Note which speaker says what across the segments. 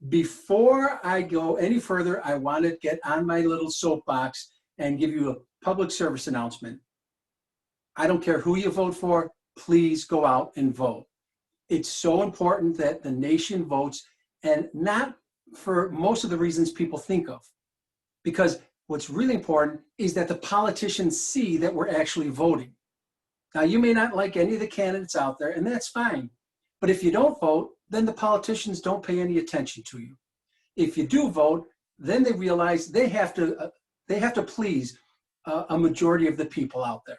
Speaker 1: Before I go any further, I want to get on my little soapbox and give you a public service announcement. I don't care who you vote for, please go out and vote. It's so important that the nation votes, and not for most of the reasons people think of. Because what's really important is that the politicians see that we're actually voting. Now, you may not like any of the candidates out there, and that's fine. But if you don't vote, then the politicians don't pay any attention to you. If you do vote, then they realize they have to please a majority of the people out there.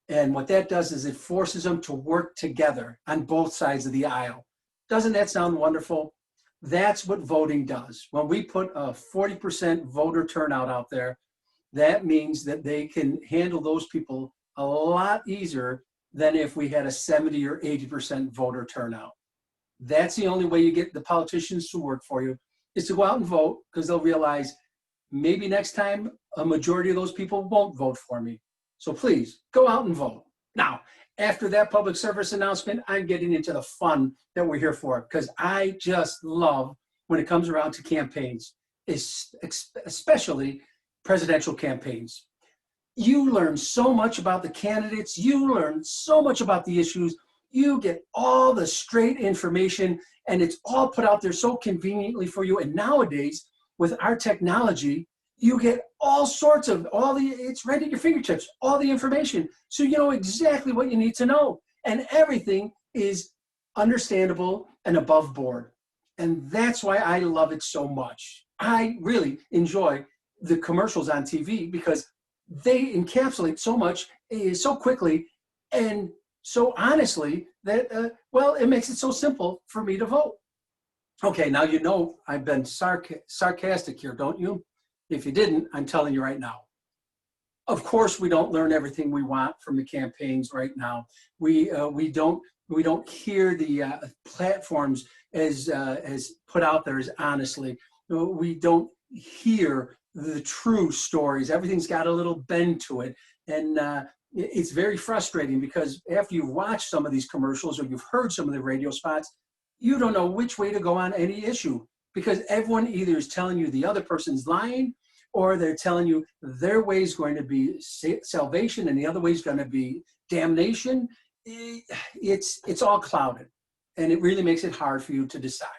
Speaker 1: And what that does is it forces them to work together on both sides of the aisle. Doesn't that sound wonderful? That's what voting does. When we put a 40% voter turnout out there, that means that they can handle those people a lot easier than if we had a 70 or 80% voter turnout. That's the only way you get the politicians to work for you, is to go out and vote, because they'll realize maybe next time a majority of those people won't vote for me. So please go out and vote. Now, after that public service announcement, I'm getting into the fun that we're here for, because I just love when it comes around to campaigns, especially presidential campaigns. You learn so much about the candidates. You learn so much about the issues. You get all the straight information, and it's all put out there so conveniently for you. And nowadays, with our technology, you get all sorts of, it's right at your fingertips, all the information. So you know exactly what you need to know. And everything is understandable and above board. And that's why I love it so much. I really enjoy the commercials on TV, because they encapsulate so much so quickly and so honestly that, well, it makes it so simple for me to vote. Okay, now you know I've been sarcastic here, don't you? If you didn't, I'm telling you right now. Of course, we don't learn everything we want from the campaigns right now. We don't hear the platforms as put out there as honestly. We don't hear the true stories. Everything's got a little bend to it, and it's very frustrating, because after you've watched some of these commercials or you've heard some of the radio spots, you don't know which way to go on any issue, because everyone either is telling you the other person's lying, or they're telling you their way is going to be salvation and the other way is going to be damnation. It's all clouded, and it really makes it hard for you to decide.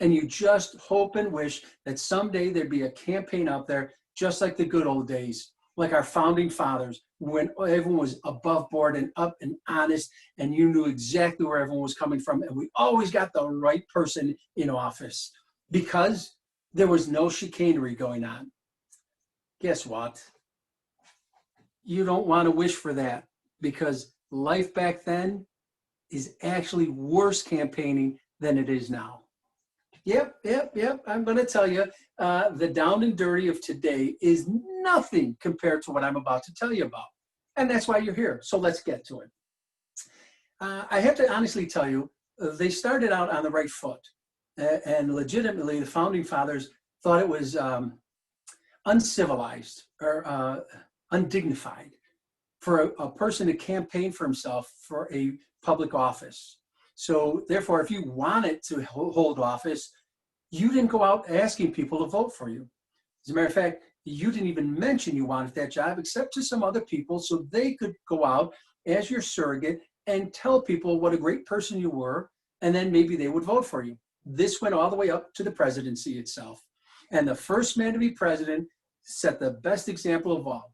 Speaker 1: And you just hope and wish that someday there'd be a campaign out there, just like the good old days, like our founding fathers, when everyone was above board and up and honest, and you knew exactly where everyone was coming from, and we always got the right person in office, because there was no chicanery going on. Guess what? You don't want to wish for that, because life back then is actually worse campaigning than it is now. Yep. I'm going to tell you, the down and dirty of today is nothing compared to what I'm about to tell you about. And that's why you're here. So let's get to it. I have to honestly tell you, they started out on the right foot. And legitimately, the founding fathers thought it was uncivilized or undignified for a person to campaign for himself for a public office. So therefore, if you wanted to hold office, you didn't go out asking people to vote for you. As a matter of fact, you didn't even mention you wanted that job, except to some other people, so they could go out as your surrogate and tell people what a great person you were, and then maybe they would vote for you. This went all the way up to the presidency itself. And the first man to be president set the best example of all.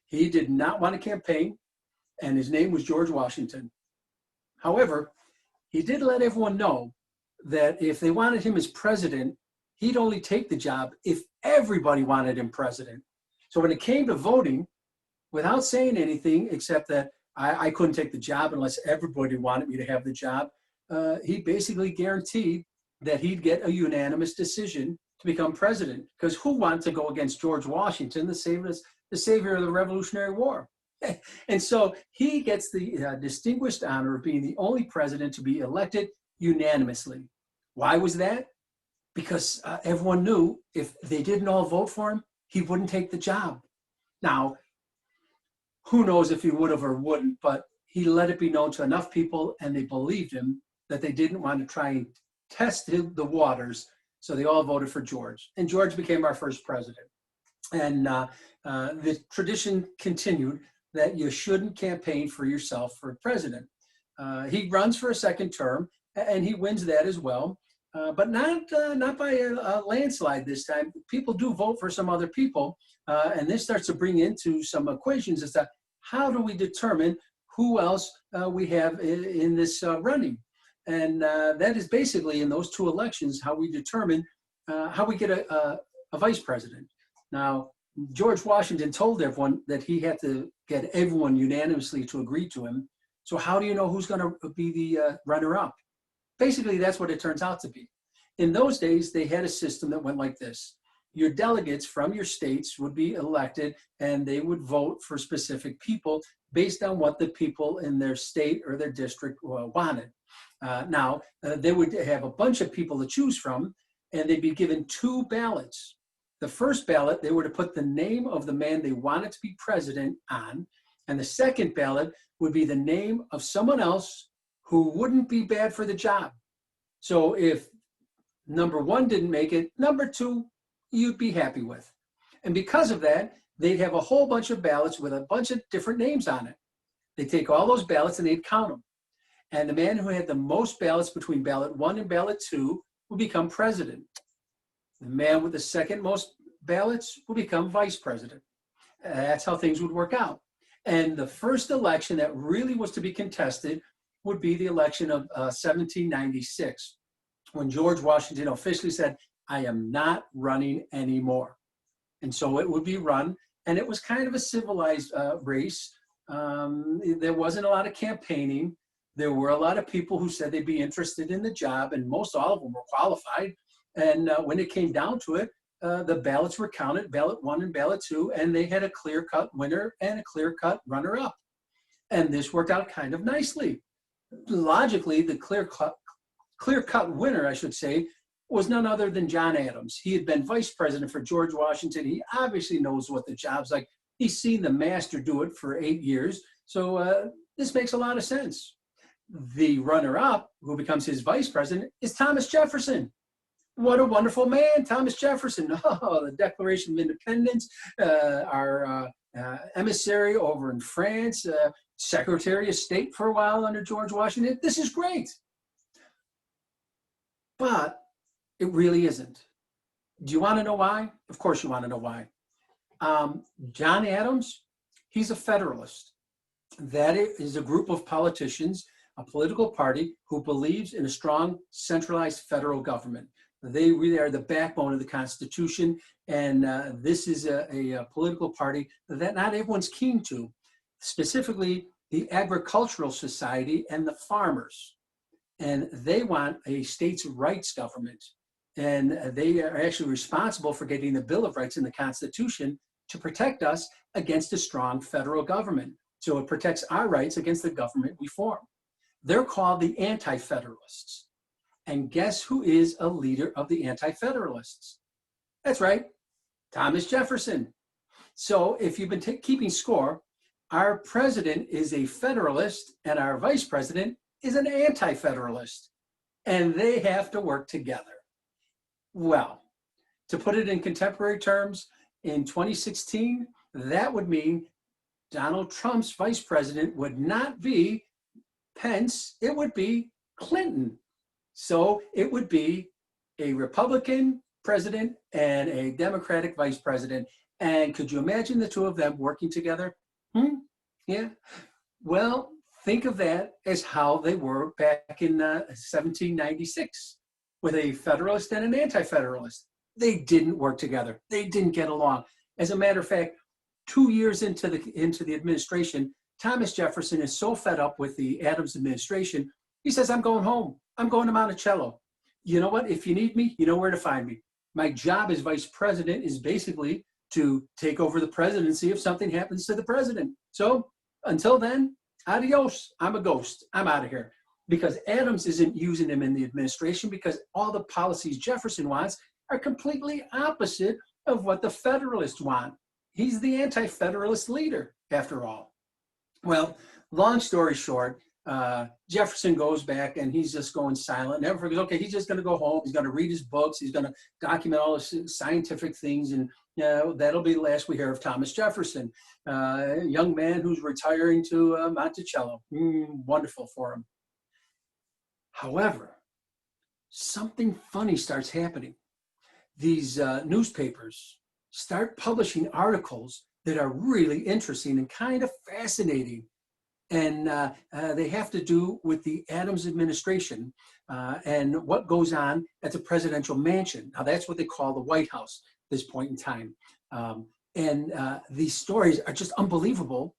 Speaker 1: He did not want to campaign, and his name was George Washington. However, he did let everyone know that if they wanted him as president, he'd only take the job if everybody wanted him president. So when it came to voting, without saying anything except that I couldn't take the job unless everybody wanted me to have the job, he basically guaranteed that he'd get a unanimous decision to become president. Because who wanted to go against George Washington, the savior of the Revolutionary War? And so he gets the distinguished honor of being the only president to be elected unanimously. Why was that? Because everyone knew if they didn't all vote for him, he wouldn't take the job. Now, who knows if he would have or wouldn't, but he let it be known to enough people, and they believed him, that they didn't want to try and tested the waters. So they all voted for George, and George became our first president. And the tradition continued that you shouldn't campaign for yourself for president. He runs for a second term, and he wins that as well, but not by a landslide this time. People do vote for some other people, and this starts to bring into some equations as to how do we determine who else we have in this running. And that is basically in those two elections how we determine how we get a vice president. Now, George Washington told everyone that he had to get everyone unanimously to agree to him. So how do you know who's going to be the runner-up? Basically, that's what it turns out to be. In those days, they had a system that went like this. Your delegates from your states would be elected, and they would vote for specific people based on what the people in their state or their district wanted. Now, they would have a bunch of people to choose from, and they'd be given two ballots. The first ballot, they were to put the name of the man they wanted to be president on, and the second ballot would be the name of someone else who wouldn't be bad for the job. So if number one didn't make it, number two, you'd be happy with. And because of that, they'd have a whole bunch of ballots with a bunch of different names on it. They'd take all those ballots and they'd count them. And the man who had the most ballots between ballot one and ballot two would become president. The man with the second most ballots will become vice president. That's how things would work out. And the first election that really was to be contested would be the election of 1796, when George Washington officially said, I am not running anymore. And so it would be run, and it was kind of a civilized race. There wasn't a lot of campaigning. There were a lot of people who said they'd be interested in the job, and most all of them were qualified. And when it came down to it, the ballots were counted, ballot one and ballot two, and they had a clear-cut winner and a clear-cut runner-up. And this worked out kind of nicely. Logically, the clear-cut winner, I should say, was none other than John Adams. He had been vice president for George Washington. He obviously knows what the job's like. He's seen the master do it for 8 years. So this makes a lot of sense. The runner-up, who becomes his vice president, is Thomas Jefferson. What a wonderful man, Thomas Jefferson. Oh, the Declaration of Independence, our emissary over in France, Secretary of State for a while under George Washington. This is great. But it really isn't. Do you want to know why? Of course you want to know why. John Adams, he's a Federalist. That is a group of politicians, a political party who believes in a strong centralized federal government. They really are the backbone of the Constitution, and this is a political party that not everyone's keen to, specifically the agricultural society and the farmers. And they want a states' rights government, and they are actually responsible for getting the Bill of Rights in the Constitution to protect us against a strong federal government. So it protects our rights against the government we form. They're called the Anti-Federalists. And guess who is a leader of the Anti-Federalists? That's right, Thomas Jefferson. So if you've been keeping score, our president is a Federalist and our vice president is an Anti-Federalist. And they have to work together. Well, to put it in contemporary terms, in 2016, that would mean Donald Trump's vice president would not be Pence, it would be Clinton. So it would be a Republican president and a Democratic vice president. And could you imagine the two of them working together? Yeah. Well, think of that as how they were back in 1796 with a Federalist and an Anti-Federalist. They didn't work together. They didn't get along. As a matter of fact, 2 years into the administration, Thomas Jefferson is so fed up with the Adams administration, he says, I'm going home. I'm going to Monticello. You know what? If you need me, you know where to find me. My job as vice president is basically to take over the presidency if something happens to the president. So until then, adios. I'm a ghost. I'm out of here. Because Adams isn't using him in the administration because all the policies Jefferson wants are completely opposite of what the Federalists want. He's the Anti-Federalist leader, after all. Well, long story short, Jefferson goes back and he's just going silent. Never forgets, okay, he's just going to go home. He's going to read his books. He's going to document all the scientific things. And that'll be the last we hear of Thomas Jefferson, a young man who's retiring to Monticello. Wonderful for him. However, something funny starts happening. These newspapers start publishing articles that are really interesting and kind of fascinating. And they have to do with the Adams administration and what goes on at the presidential mansion. Now, that's what they call the White House at this point in time. And these stories are just unbelievable,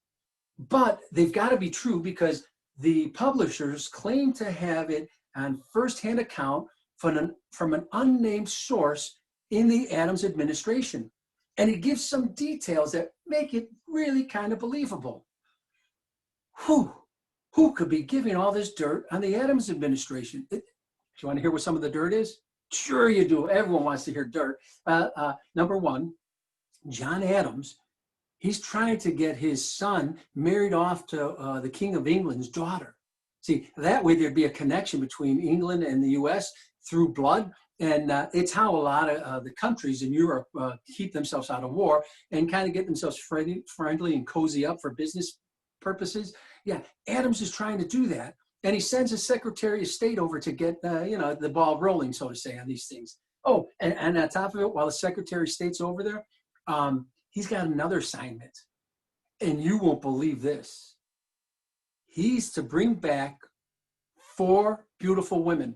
Speaker 1: but they've got to be true because the publishers claim to have it on firsthand account from an unnamed source in the Adams administration. And it gives some details that make it really kind of believable. Who could be giving all this dirt on the Adams administration? Do you want to hear what some of the dirt is? Sure you do. Everyone wants to hear dirt. Number one, John Adams, he's trying to get his son married off to the King of England's daughter. See, that way there'd be a connection between England and the U.S. through blood. And it's how a lot of the countries in Europe keep themselves out of war and kind of get themselves friendly and cozy up for business purposes. Yeah, Adams is trying to do that. And he sends his Secretary of State over to get, the ball rolling, so to say, on these things. Oh, and on top of it, while the Secretary of State's over there, he's got another assignment. And you won't believe this. He's to bring back 4 beautiful women.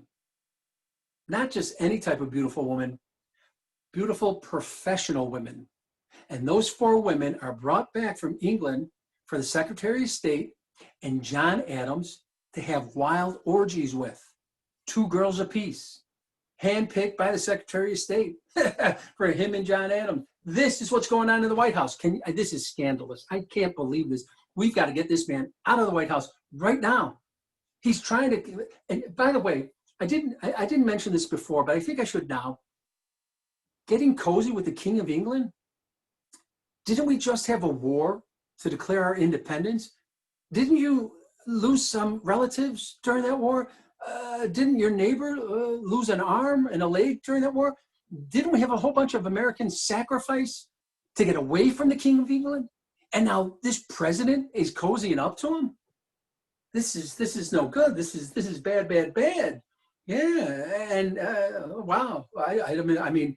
Speaker 1: Not just any type of beautiful woman, beautiful professional women. And those 4 women are brought back from England for the Secretary of State and John Adams to have wild orgies with. 2 girls apiece, handpicked by the Secretary of State for him and John Adams. This is what's going on in the White House. This is scandalous. I can't believe this. We've got to get this man out of the White House right now. He's trying to, and by the way, I didn't mention this before, but I think I should now. Getting cozy with the King of England? Didn't we just have a war to declare our independence? Didn't you lose some relatives during that war? Didn't your neighbor lose an arm and a leg during that war? Didn't we have a whole bunch of Americans sacrifice to get away from the King of England? And now this president is cozying up to him? This is no good. This is bad, bad, bad. Yeah, and wow. I mean,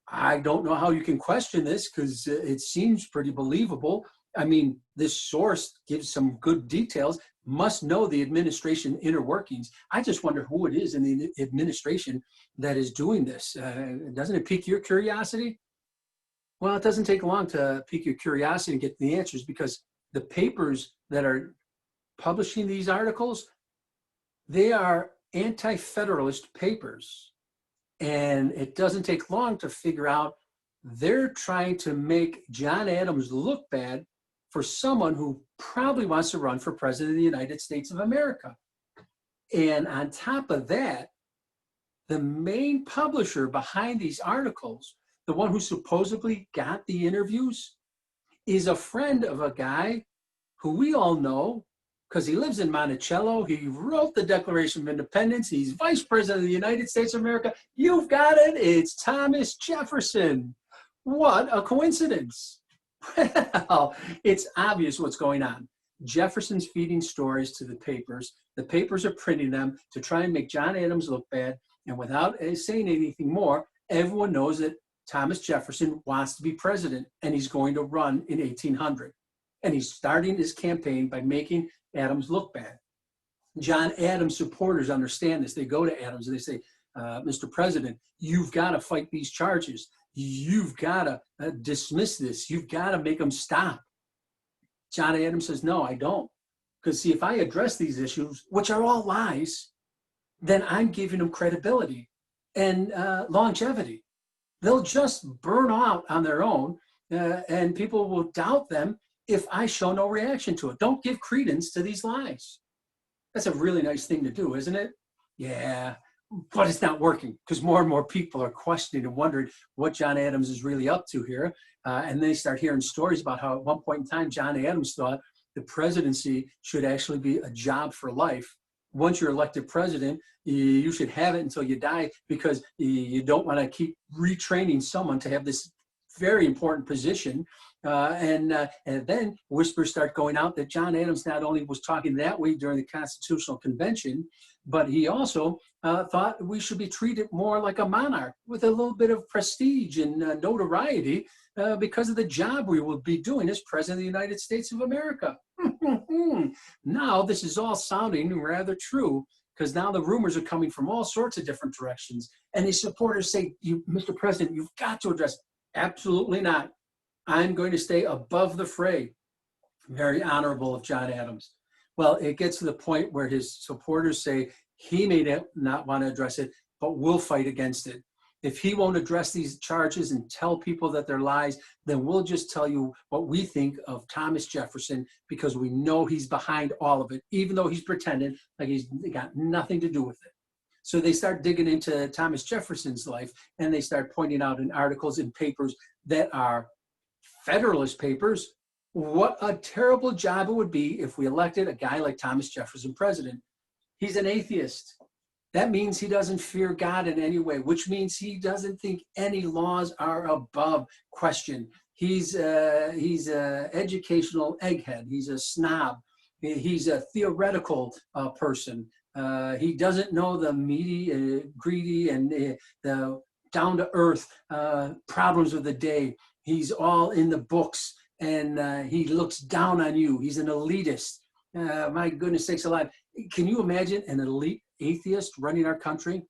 Speaker 1: I don't know how you can question this because it seems pretty believable. I mean, this source gives some good details, must know the administration inner workings. I just wonder who it is in the administration that is doing this. Doesn't it pique your curiosity? Well, it doesn't take long to pique your curiosity and get the answers because the papers that are publishing these articles, they are anti-federalist papers. And it doesn't take long to figure out they're trying to make John Adams look bad for someone who probably wants to run for president of the United States of America. And on top of that, the main publisher behind these articles, the one who supposedly got the interviews, is a friend of a guy who we all know because he lives in Monticello. He wrote the Declaration of Independence. He's vice president of the United States of America. You've got it. It's Thomas Jefferson. What a coincidence. Well, it's obvious what's going on. Jefferson's feeding stories to the papers. The papers are printing them to try and make John Adams look bad. And without saying anything more, everyone knows that Thomas Jefferson wants to be president and he's going to run in 1800. And he's starting his campaign by making Adams look bad. John Adams supporters understand this. They go to Adams and they say, Mr. President, you've got to fight these charges. You've got to dismiss this. You've got to make them stop. John Adams says, no, I don't. Because see, if I address these issues, which are all lies, then I'm giving them credibility and longevity. They'll just burn out on their own and people will doubt them if I show no reaction to it. Don't give credence to these lies. That's a really nice thing to do, isn't it? Yeah, but it's not working because more and more people are questioning and wondering what John Adams is really up to here. And they start hearing stories about how at one point in time, John Adams thought the presidency should actually be a job for life. Once you're elected president, you should have it until you die, because you don't want to keep retraining someone to have this very important position. And then whispers start going out that John Adams not only was talking that way during the Constitutional Convention, but he also thought we should be treated more like a monarch with a little bit of prestige and notoriety because of the job we will be doing as President of the United States of America. Now this is all sounding rather true, because now the rumors are coming from all sorts of different directions. And his supporters say, Mr. President, you've got to address. Absolutely not. I'm going to stay above the fray. Very honorable of John Adams. Well, it gets to the point where his supporters say he may not want to address it, but we'll fight against it. If he won't address these charges and tell people that they're lies, then we'll just tell you what we think of Thomas Jefferson, because we know he's behind all of it, even though he's pretending like he's got nothing to do with it. So they start digging into Thomas Jefferson's life, and they start pointing out in articles and papers that are Federalist papers, what a terrible job it would be if we elected a guy like Thomas Jefferson president. He's an atheist. That means he doesn't fear God in any way, which means he doesn't think any laws are above question. He's a educational egghead. He's a snob. He's a theoretical person. He doesn't know the meaty, greedy, and the down-to-earth problems of the day. He's all in the books, and he looks down on you. He's an elitist. My goodness sakes alive. Can you imagine an elite atheist running our country?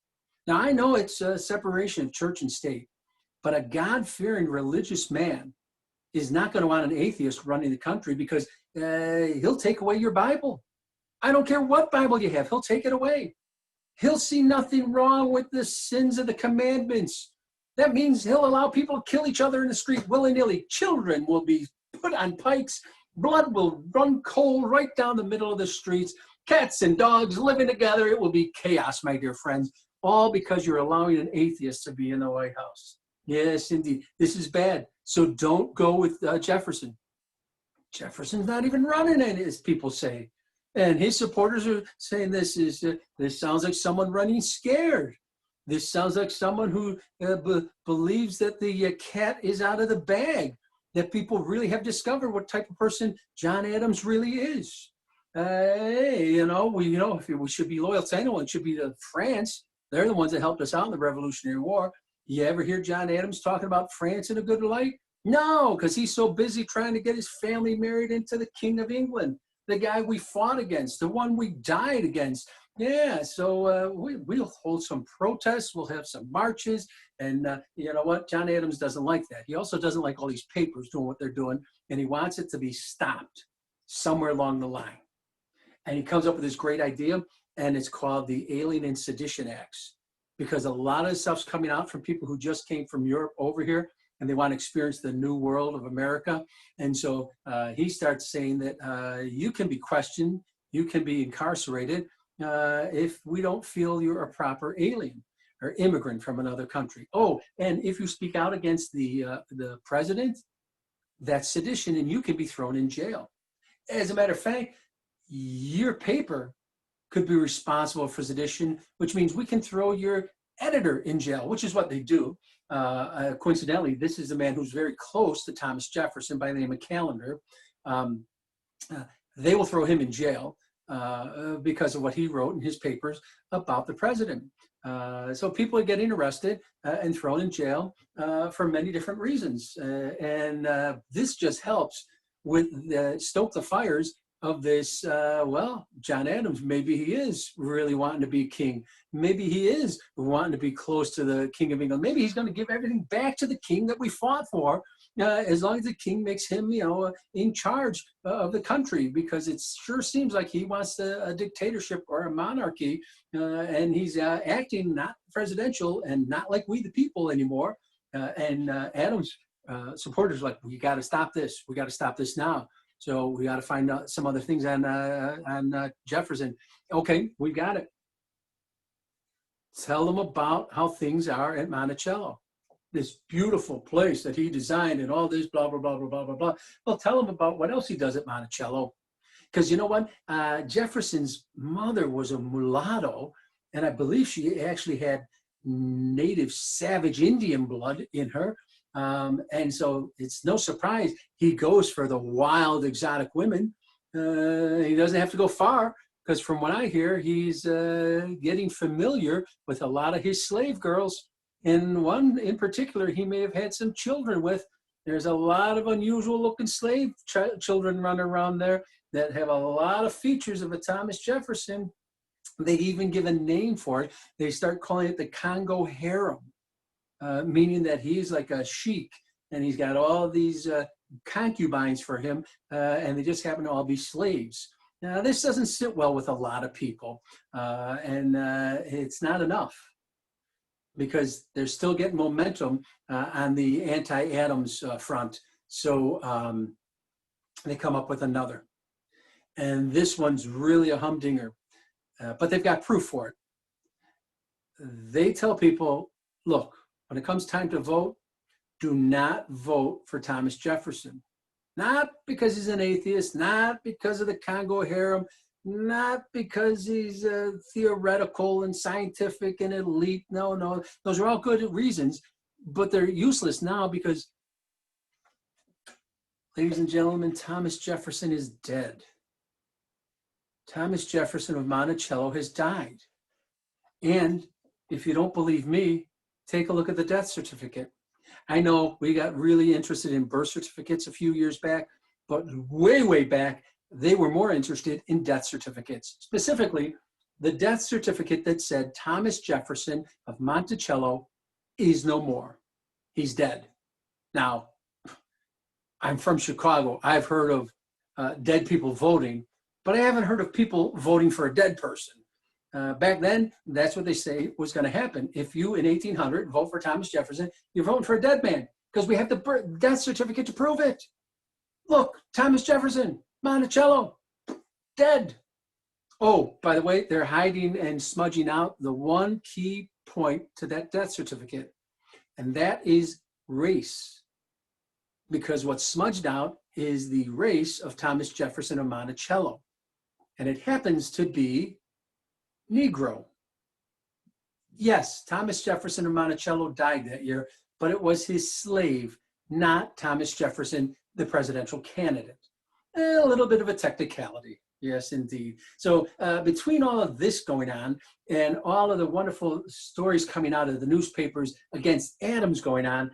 Speaker 1: Now, I know it's a separation of church and state, but a God-fearing religious man is not going to want an atheist running the country, because he'll take away your Bible. I don't care what Bible you have, he'll take it away. He'll see nothing wrong with the sins of the commandments. That means he'll allow people to kill each other in the street willy-nilly. Children will be put on pikes. Blood will run cold right down the middle of the streets. Cats and dogs living together. It will be chaos, my dear friends, all because you're allowing an atheist to be in the White House. Yes, indeed. This is bad. So don't go with Jefferson. Jefferson's not even running, as people say. And his supporters are saying this sounds like someone running scared. This sounds like someone who believes that the cat is out of the bag, that people really have discovered what type of person John Adams really is. If we should be loyal to anyone, it should be to France. They're the ones that helped us out in the Revolutionary War. You ever hear John Adams talking about France in a good light? No, because he's so busy trying to get his family married into the King of England, the guy we fought against, the one we died against. Yeah, so we'll hold some protests, we'll have some marches, and you know what? John Adams doesn't like that. He also doesn't like all these papers doing what they're doing, and he wants it to be stopped somewhere along the line. And he comes up with this great idea, and it's called the Alien and Sedition Acts, because a lot of stuff's coming out from people who just came from Europe over here, and they want to experience the new world of America. And so he starts saying that you can be questioned, you can be incarcerated if we don't feel you're a proper alien or immigrant from another country. Oh, and if you speak out against the president, that's sedition, and you can be thrown in jail. As a matter of fact, your paper could be responsible for sedition, which means we can throw your editor in jail, which is what they do. Coincidentally, this is a man who's very close to Thomas Jefferson by the name of Callender. They will throw him in jail because of what he wrote in his papers about the president. So people are getting arrested and thrown in jail for many different reasons. This just helps with stoke the fires of this, John Adams, maybe he is really wanting to be king. Maybe he is wanting to be close to the King of England. Maybe he's going to give everything back to the king that we fought for, as long as the king makes him, in charge of the country, because it sure seems like he wants a dictatorship or a monarchy, and he's acting not presidential and not like we the people anymore. Adams supporters are like, we got to stop this. We got to stop this now. So we got to find out some other things on Jefferson. Okay, we got it. Tell them about how things are at Monticello, this beautiful place that he designed and all this blah, blah, blah, blah, blah, blah, blah. Well, tell them about what else he does at Monticello. Because you know what? Jefferson's mother was a mulatto, and I believe she actually had native savage Indian blood in her. And so it's no surprise he goes for the wild, exotic women. He doesn't have to go far, because from what I hear, he's getting familiar with a lot of his slave girls. And one in particular, he may have had some children with. There's a lot of unusual looking slave children running around there that have a lot of features of a Thomas Jefferson. They even give a name for it. They start calling it the Congo harem, meaning that he's like a sheik and he's got all these concubines for him, and they just happen to all be slaves. Now, this doesn't sit well with a lot of people, and it's not enough, because they're still getting momentum on the anti-Adams front. So they come up with another. And this one's really a humdinger, but they've got proof for it. They tell people, look, when it comes time to vote, do not vote for Thomas Jefferson. Not because he's an atheist, not because of the Congo harem, not because he's theoretical and scientific and elite. No, no, those are all good reasons, but they're useless now because, ladies and gentlemen, Thomas Jefferson is dead. Thomas Jefferson of Monticello has died. And if you don't believe me, take a look at the death certificate. I know we got really interested in birth certificates a few years back, but way, way back, they were more interested in death certificates. Specifically, the death certificate that said Thomas Jefferson of Monticello is no more. He's dead. Now, I'm from Chicago. I've heard of dead people voting, but I haven't heard of people voting for a dead person. Back then, that's what they say was going to happen. If you, in 1800, vote for Thomas Jefferson, you're voting for a dead man, because we have the death certificate to prove it. Look, Thomas Jefferson, Monticello, dead. Oh, by the way, they're hiding and smudging out the one key point to that death certificate, and that is race. Because what's smudged out is the race of Thomas Jefferson of Monticello, and it happens to be Negro. Yes, Thomas Jefferson of Monticello died that year, but it was his slave, not Thomas Jefferson, the presidential candidate. A little bit of a technicality, yes, indeed. So between all of this going on and all of the wonderful stories coming out of the newspapers against Adams going on,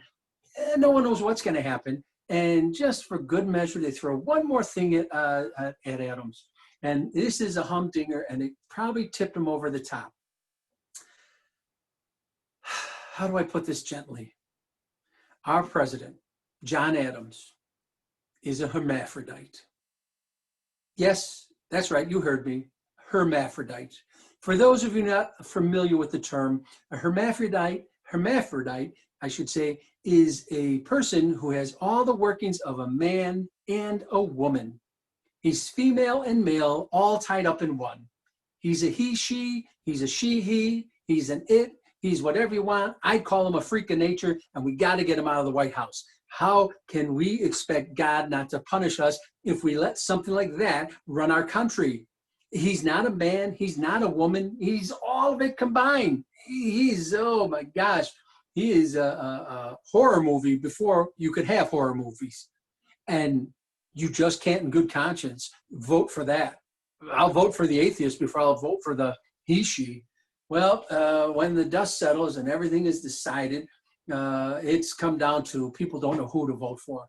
Speaker 1: no one knows what's going to happen. And just for good measure, they throw one more thing at Adams. And this is a humdinger, and it probably tipped him over the top. How do I put this gently? Our president, John Adams, is a hermaphrodite. Yes, that's right, you heard me, hermaphrodite. For those of you not familiar with the term, a hermaphrodite, I should say, is a person who has all the workings of a man and a woman. He's female and male, all tied up in one. He's a he, she, he's a she, he, he's an it, he's whatever you want. I'd call him a freak of nature, and we got to get him out of the White House. How can we expect God not to punish us if we let something like that run our country? He's not a man, he's not a woman, he's all of it combined. He's, oh my gosh, he is a horror movie before you could have horror movies. And you just can't in good conscience vote for that. I'll vote for the atheist before I'll vote for the he, she. Well, when the dust settles and everything is decided, it's come down to people don't know who to vote for.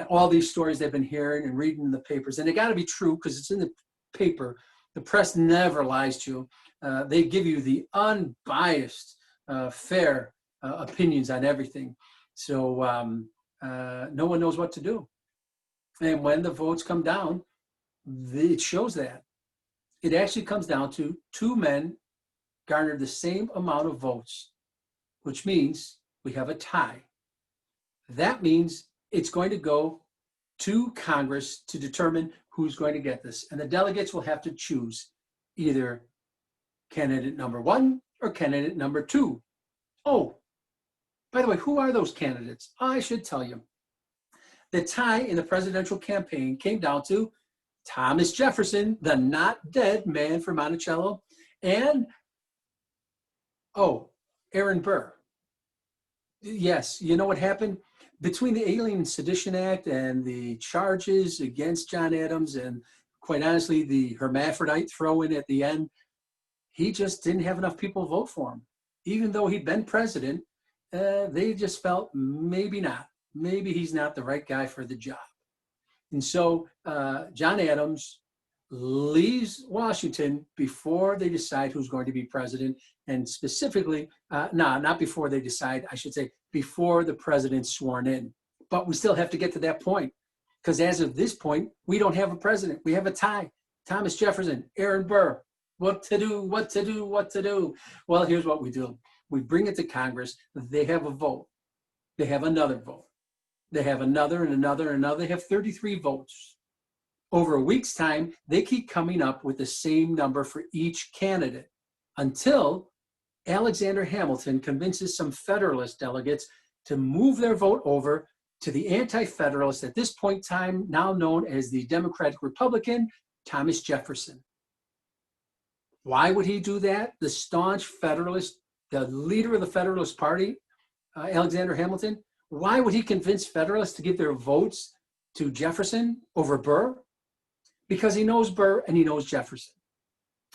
Speaker 1: All these stories they've been hearing and reading in the papers, and they got to be true because it's in the paper. The press never lies to you. They give you the unbiased, fair opinions on everything. So no one knows what to do. And when the votes come down, it shows that. It actually comes down to two men garnered the same amount of votes, which means we have a tie. That means it's going to go to Congress to determine who's going to get this. And the delegates will have to choose either candidate number one or candidate number two. Oh, by the way, who are those candidates? I should tell you. The tie in the presidential campaign came down to Thomas Jefferson, the not dead man from Monticello, and, oh, Aaron Burr. Yes, you know what happened? Between the Alien Sedition Act and the charges against John Adams, and quite honestly, the hermaphrodite throw in at the end, he just didn't have enough people vote for him. Even though he'd been president, they just felt maybe not. Maybe he's not the right guy for the job. And so John Adams leaves Washington before they decide who's going to be president. And specifically, not before they decide, I should say, before the president's sworn in. But we still have to get to that point, because as of this point, we don't have a president. We have a tie. Thomas Jefferson, Aaron Burr. What to do, what to do, what to do? Well, here's what we do. We bring it to Congress. They have a vote. They have another vote. They have another and another and another. They have 33 votes. Over a week's time, they keep coming up with the same number for each candidate until Alexander Hamilton convinces some Federalist delegates to move their vote over to the anti-Federalist, at this point in time now known as the Democratic Republican, Thomas Jefferson. Why would he do that? The staunch Federalist, the leader of the Federalist Party, Alexander Hamilton, why would he convince Federalists to give their votes to Jefferson over Burr? Because he knows Burr and he knows Jefferson.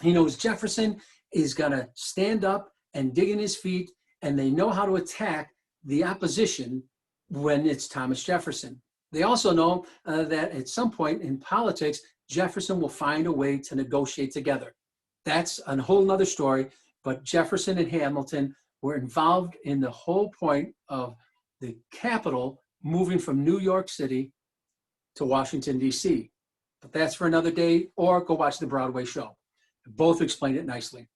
Speaker 1: He knows Jefferson is going to stand up and dig in his feet, and they know how to attack the opposition when it's Thomas Jefferson. They also know that at some point in politics, Jefferson will find a way to negotiate together. That's a whole nother story, but Jefferson and Hamilton were involved in the whole point of the capital moving from New York City to Washington, D.C. But that's for another day, or go watch the Broadway show. Both explain it nicely.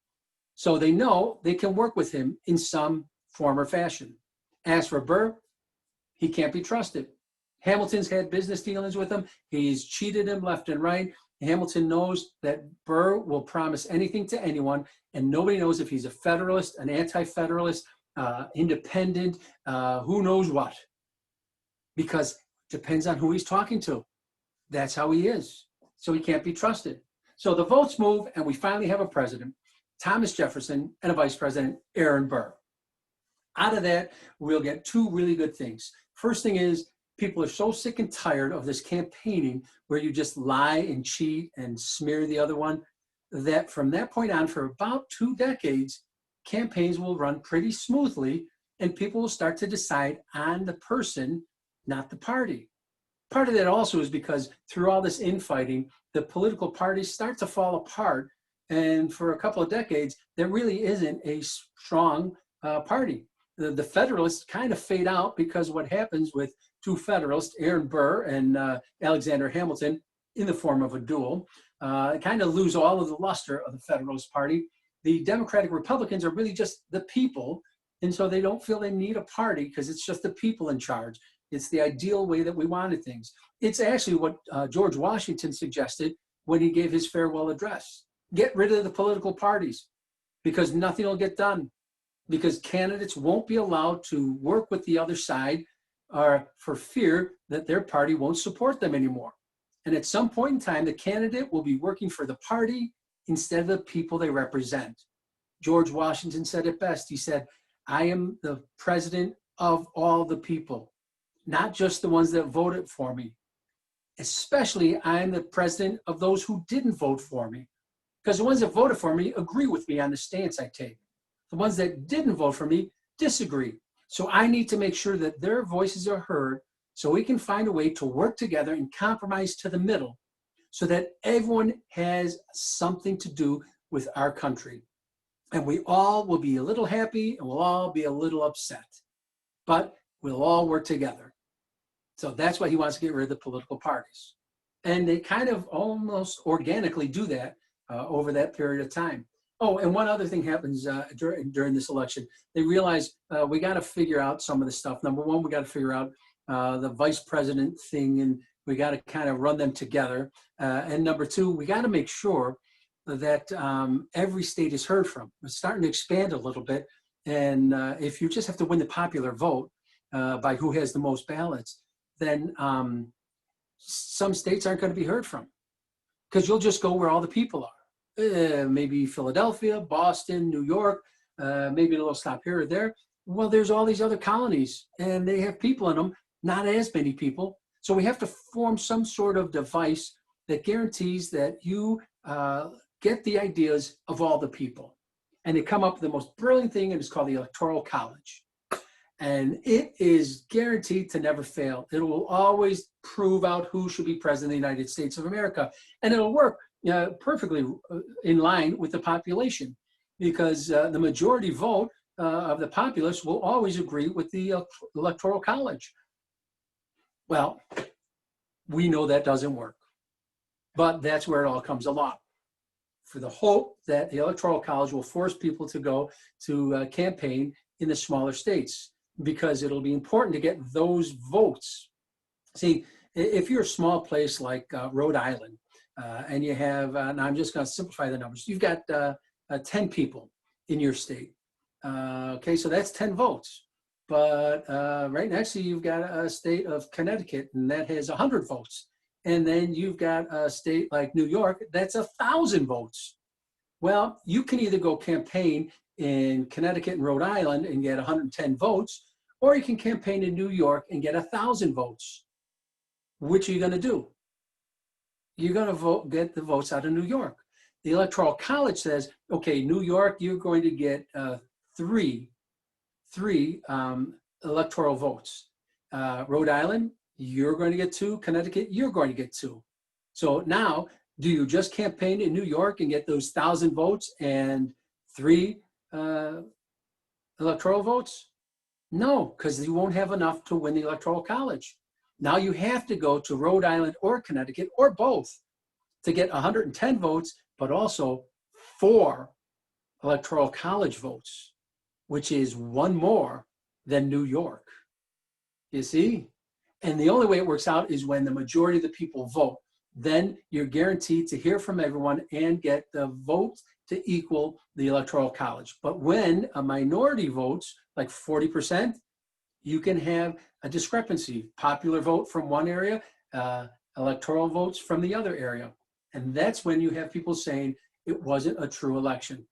Speaker 1: So they know they can work with him in some form or fashion. As for Burr, he can't be trusted. Hamilton's had business dealings with him. He's cheated him left and right. Hamilton knows that Burr will promise anything to anyone, and nobody knows if he's a Federalist, an anti-Federalist, independent, who knows what, because it depends on who he's talking to. That's how he is. So he can't be trusted. So the votes move, and we finally have a president, Thomas Jefferson, and a vice president, Aaron Burr. Out of that, we'll get two really good things. First thing is, people are so sick and tired of this campaigning where you just lie and cheat and smear the other one, that from that point on, for about 2 decades, campaigns will run pretty smoothly, and people will start to decide on the person, not the party. Part of that also is because through all this infighting, the political parties start to fall apart. And for a couple of decades, there really isn't a strong party. The Federalists kind of fade out, because what happens with two Federalists, Aaron Burr and Alexander Hamilton, in the form of a duel, kind of lose all of the luster of the Federalist Party. The Democratic Republicans are really just the people, and so they don't feel they need a party because it's just the people in charge. It's the ideal way that we wanted things. It's actually what George Washington suggested when he gave his farewell address. Get rid of the political parties, because nothing will get done, because candidates won't be allowed to work with the other side, or for fear that their party won't support them anymore. And at some point in time, the candidate will be working for the party instead of the people they represent. George Washington said it best. He said, I am the president of all the people, not just the ones that voted for me. Especially, I'm the president of those who didn't vote for me, because the ones that voted for me agree with me on the stance I take. The ones that didn't vote for me disagree. So I need to make sure that their voices are heard, so we can find a way to work together and compromise to the middle, so that everyone has something to do with our country. And we all will be a little happy, and we'll all be a little upset, but we'll all work together. So that's why he wants to get rid of the political parties. And they kind of almost organically do that over that period of time. Oh, and one other thing happens during this election. They realize we got to figure out some of the stuff. Number one, we got to figure out the vice president thing, and we got to kind of run them together. And number two, we got to make sure that every state is heard from. It's starting to expand a little bit. And if you just have to win the popular vote by who has the most ballots, then some states aren't going to be heard from. because you'll just go where all the people are. Maybe Philadelphia, Boston, New York, maybe a little stop here or there. Well, there's all these other colonies, and they have people in them, not as many people. So we have to form some sort of device that guarantees that you get the ideas of all the people. And they come up with the most brilliant thing, and it's called the Electoral College. And it is guaranteed to never fail. It will always prove out who should be president of the United States of America. And it'll work perfectly in line with the population, because the majority vote of the populace will always agree with the Electoral College. Well, we know that doesn't work, but that's where it all comes along. For the hope that the Electoral College will force people to go to campaign in the smaller states, because it'll be important to get those votes. See, if you're a small place like Rhode Island, and you have, and I'm just going to simplify the numbers, you've got 10 people in your state. Okay, so that's 10 votes. But right next to you, you've got a state of Connecticut, and that has 100 votes. And then you've got a state like New York, that's 1,000 votes. Well, you can either go campaign in Connecticut and Rhode Island and get 110 votes, or you can campaign in New York and get 1,000 votes. Which are you going to do? You're going to get the votes out of New York. The Electoral College says, okay, New York, you're going to get three electoral votes. Rhode Island, you're going to get 2. Connecticut, you're going to get 2. So now, do you just campaign in New York and get those 1,000 votes and 3 electoral votes? No, because you won't have enough to win the Electoral College. Now you have to go to Rhode Island or Connecticut or both to get 110 votes, but also 4 Electoral College votes, which is 1 more than New York. You see? And the only way it works out is when the majority of the people vote. Then you're guaranteed to hear from everyone and get the votes to equal the Electoral College. But when a minority votes, like 40%, you can have a discrepancy. Popular vote from one area, electoral votes from the other area. And that's when you have people saying it wasn't a true election.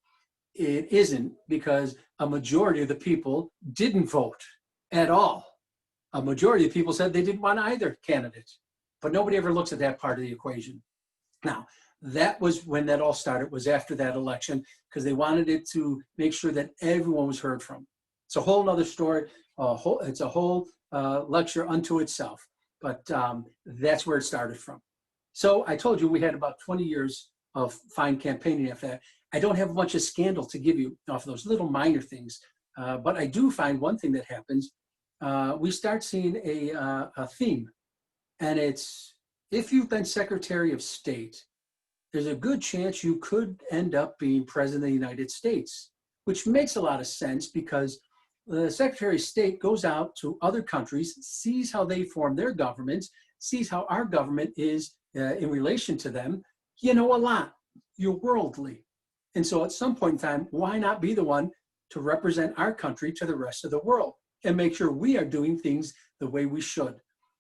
Speaker 1: It isn't, because a majority of the people didn't vote at all. A majority of people said they didn't want either candidate. But nobody ever looks at that part of the equation. Now, that was when that all started, was after that election, because they wanted it to make sure that everyone was heard from. It's a whole nother story. It's a whole lecture unto itself. But that's where it started from. So I told you we had about 20 years of fine campaigning after that. I don't have much of scandal to give you off of those little minor things. But I do find one thing that happens. We start seeing a theme. And it's, if you've been Secretary of State, there's a good chance you could end up being President of the United States, which makes a lot of sense, because the Secretary of State goes out to other countries, sees how they form their governments, sees how our government is in relation to them. You know a lot. You're worldly. And so at some point in time, why not be the one to represent our country to the rest of the world and make sure we are doing things the way we should?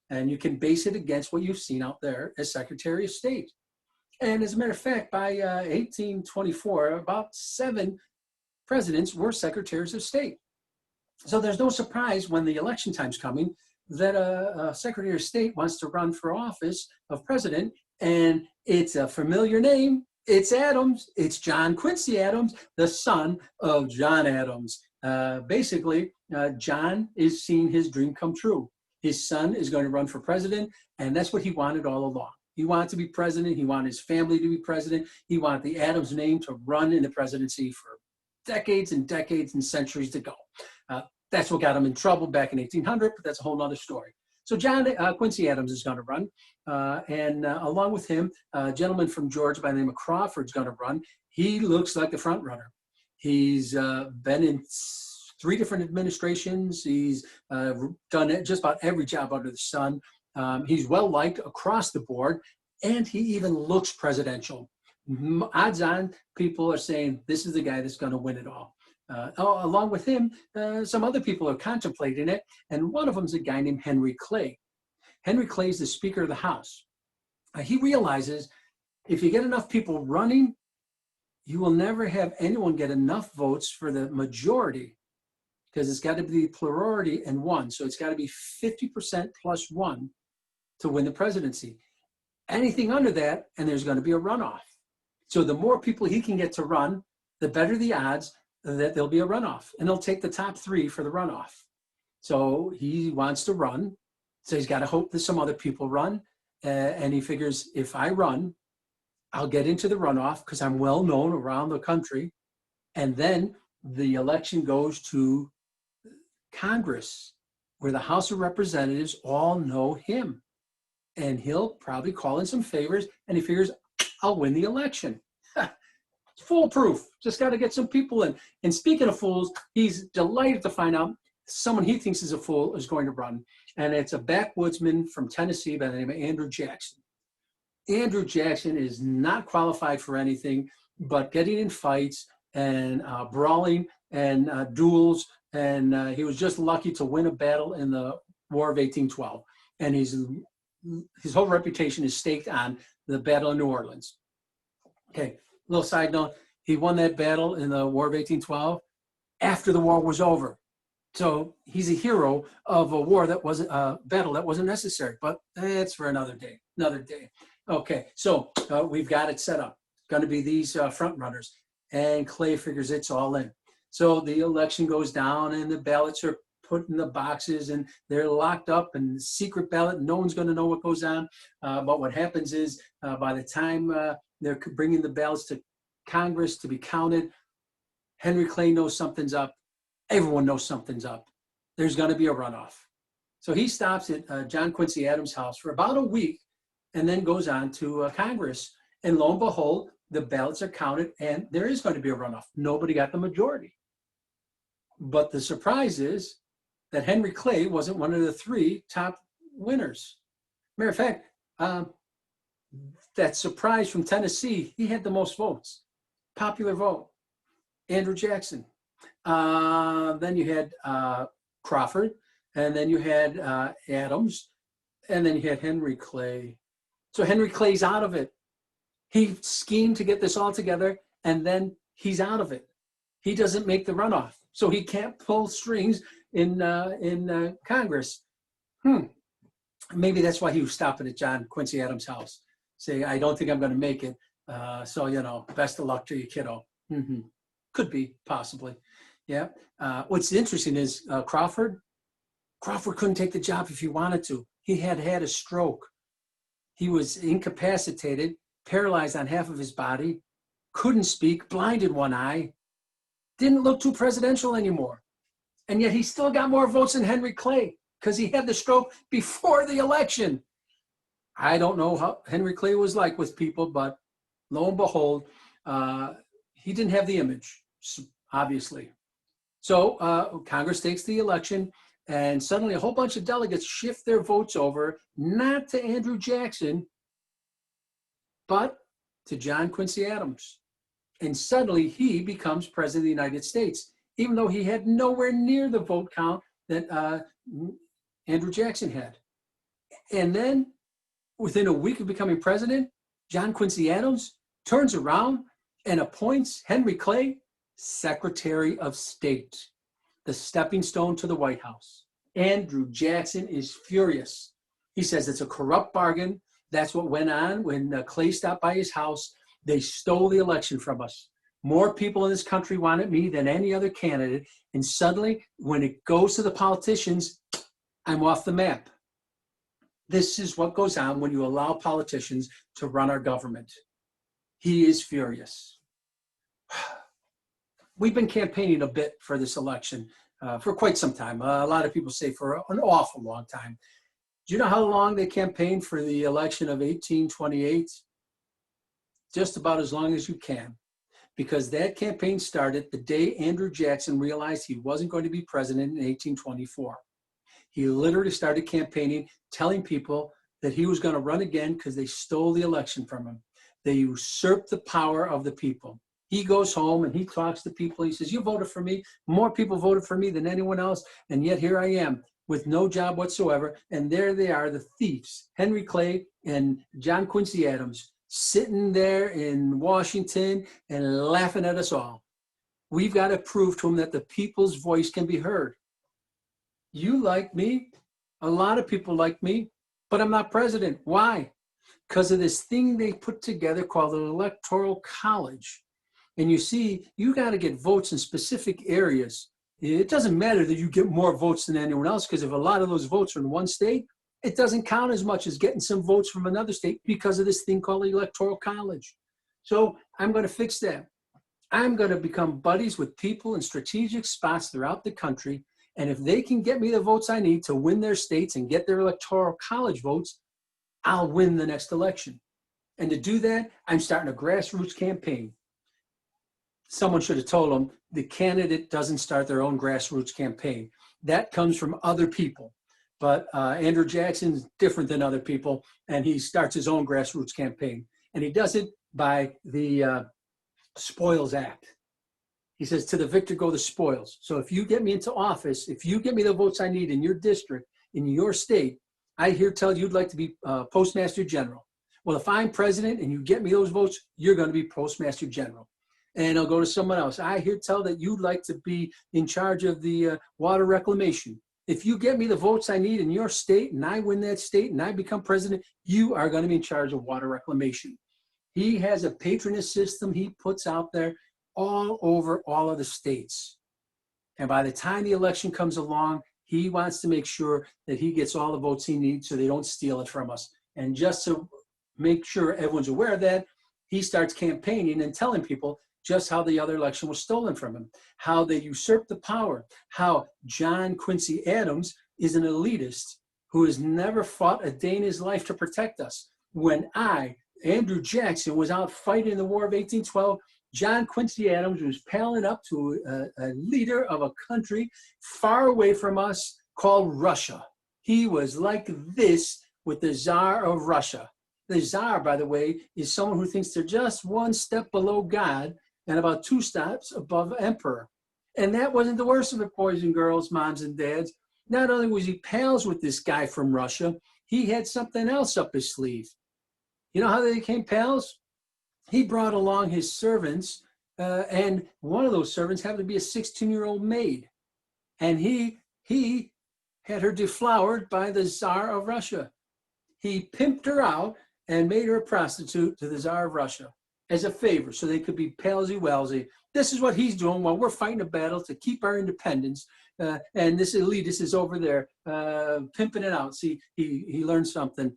Speaker 1: And you can base it against what you've seen out there as Secretary of State. And as a matter of fact, by 1824, about 7 presidents were Secretaries of State. So there's no surprise when the election time's coming that a Secretary of State wants to run for office of president, and it's a familiar name. It's Adams. It's John Quincy Adams, the son of John Adams. Basically, John is seeing his dream come true. His son is going to run for president, and that's what he wanted all along. He wanted to be president. He wanted his family to be president. He wanted the Adams name to run in the presidency for decades and decades and centuries to go. That's what got him in trouble back in 1800, but that's a whole other story. So John Quincy Adams is going to run, and along with him, a gentleman from Georgia by the name of Crawford is going to run. He looks like the front runner. He's been in 3 different administrations. He's done just about every job under the sun. He's well liked across the board, and he even looks presidential. Odds on, people are saying this is the guy that's going to win it all. Along with him, some other people are contemplating it, and one of them is a guy named Henry Clay. Henry Clay is the Speaker of the House. He realizes If you get enough people running, you will never have anyone get enough votes for the majority, because it's got to be plurality and one. So it's got to be 50% plus one to win the presidency. Anything under that, and there's going to be a runoff. So the more people he can get to run, the better the odds that there'll be a runoff. And he'll take the top 3 for the runoff. So he wants to run. So he's got to hope that some other people run. And he figures, if I run, I'll get into the runoff because I'm well known around the country. And then the election goes to Congress, where the House of Representatives all know him. And he'll probably call in some favors, and he figures, I'll win the election. It's foolproof. Just got to get some people in. And speaking of fools, he's delighted to find out someone he thinks is a fool is going to run. And it's a backwoodsman from Tennessee by the name of Andrew Jackson. Andrew Jackson is not qualified for anything but getting in fights and brawling and duels. And he was just lucky to win a battle in the War of 1812. And his whole reputation is staked on the Battle of New Orleans. Okay, little side note, he won that battle in the War of 1812 after the war was over. So he's a hero of a war that wasn't a battle that wasn't necessary, but it's for another day. Okay, so we've got it set up. Going to be these front runners, and Clay figures it's all in. So the election goes down, and the ballots are put in the boxes, and they're locked up, and secret ballot. No one's going to know what goes on. But what happens is, by the time they're bringing the ballots to Congress to be counted, Henry Clay knows something's up. Everyone knows something's up. There's going to be a runoff. So he stops at John Quincy Adams' house for about a week, and then goes on to Congress. And lo and behold, the ballots are counted, and there is going to be a runoff. Nobody got the majority. But the surprise is that Henry Clay wasn't one of the 3 top winners. Matter of fact, that surprise from Tennessee, he had the most votes. Popular vote, Andrew Jackson. Then you had Crawford, and then you had Adams, and then you had Henry Clay. So Henry Clay's out of it. He schemed to get this all together, and then he's out of it. He doesn't make the runoff, so he can't pull strings in Congress. Maybe that's why he was stopping at John Quincy Adams' house, saying, I don't think I'm going to make it. So, best of luck to you, kiddo. Could be, possibly. Yeah. What's interesting is Crawford couldn't take the job if he wanted to. He had a stroke. He was incapacitated, paralyzed on half of his body, couldn't speak, blind in one eye, didn't look too presidential anymore. And yet he still got more votes than Henry Clay because he had the stroke before the election. I don't know how Henry Clay was like with people, but lo and behold, he didn't have the image, obviously. So Congress takes the election, and suddenly a whole bunch of delegates shift their votes over, not to Andrew Jackson, but to John Quincy Adams. And suddenly he becomes president of the United States, even though he had nowhere near the vote count that Andrew Jackson had. And then within a week of becoming president, John Quincy Adams turns around and appoints Henry Clay Secretary of State, the stepping stone to the White House. Andrew Jackson is furious. He says it's a corrupt bargain. That's what went on when Clay stopped by his house. They stole the election from us. More people in this country wanted me than any other candidate. And suddenly, when it goes to the politicians, I'm off the map. This is what goes on when you allow politicians to run our government. He is furious. We've been campaigning a bit for this election for quite some time. A lot of people say for an awful long time. Do you know how long they campaigned for the election of 1828? Just about as long as you can, because that campaign started the day Andrew Jackson realized he wasn't going to be president in 1824. He literally started campaigning, telling people that he was going to run again because they stole the election from him. They usurped the power of the people. He goes home and he talks to people. He says, you voted for me. More people voted for me than anyone else. And yet here I am with no job whatsoever. And there they are, the thieves, Henry Clay and John Quincy Adams, sitting there in Washington and laughing at us all. We've got to prove to them that the people's voice can be heard. You like me. A lot of people like me, but I'm not president. Why? Because of this thing they put together called an electoral college. And you see, you got to get votes in specific areas. It doesn't matter that you get more votes than anyone else, because if a lot of those votes are in one state, it doesn't count as much as getting some votes from another state because of this thing called the electoral college. So I'm going to fix that. I'm going to become buddies with people in strategic spots throughout the country. And if they can get me the votes I need to win their states and get their electoral college votes, I'll win the next election. And to do that, I'm starting a grassroots campaign. Someone should have told them the candidate doesn't start their own grassroots campaign. That comes from other people. But Andrew Jackson's different than other people, and he starts his own grassroots campaign. And he does it by the Spoils Act. He says, to the victor go the spoils. So if you get me into office, if you get me the votes I need in your district, in your state, I hear tell you'd like to be Postmaster General. Well, if I'm president and you get me those votes, you're going to be Postmaster General. And I'll go to someone else. I hear tell that you'd like to be in charge of the water reclamation. If you get me the votes I need in your state and I win that state and I become president, you are going to be in charge of water reclamation. He has a patronage system he puts out there all over all of the states. And by the time the election comes along, he wants to make sure that he gets all the votes he needs so they don't steal it from us. And just to make sure everyone's aware of that, he starts campaigning and telling people just how the other election was stolen from him, how they usurped the power, how John Quincy Adams is an elitist who has never fought a day in his life to protect us. When Andrew Jackson, was out fighting the War of 1812, John Quincy Adams was palling up to a leader of a country far away from us called Russia. He was like this with the Tsar of Russia. The Tsar, by the way, is someone who thinks they're just one step below God and about 2 steps above emperor. And that wasn't the worst of it, boys and girls, moms and dads. Not only was he pals with this guy from Russia, he had something else up his sleeve. You know how they became pals? He brought along his servants, and one of those servants happened to be a 16-year-old maid. And he had her deflowered by the Tsar of Russia. He pimped her out and made her a prostitute to the Tsar of Russia as a favor so they could be palsy-walsy. This is what he's doing while we're fighting a battle to keep our independence. And this elitist is over there pimping it out. See, he learned something.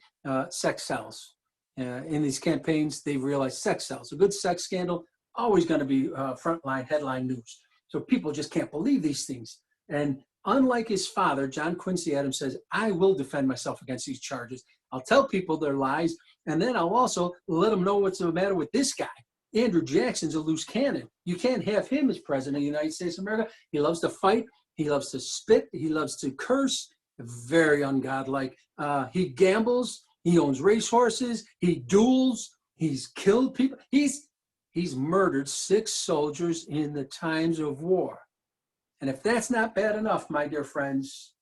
Speaker 1: Sex sells. In these campaigns, they realize sex sells. A good sex scandal, always going to be frontline headline news. So people just can't believe these things. And unlike his father, John Quincy Adams says, I will defend myself against these charges. I'll tell people their lies, and then I'll also let them know what's the matter with this guy. Andrew Jackson's a loose cannon. You can't have him as president of the United States of America. He loves to fight. He loves to spit. He loves to curse. Very ungodlike. He gambles. He owns racehorses. He duels. He's killed people. He's murdered 6 soldiers in the times of war. And if that's not bad enough, my dear friends,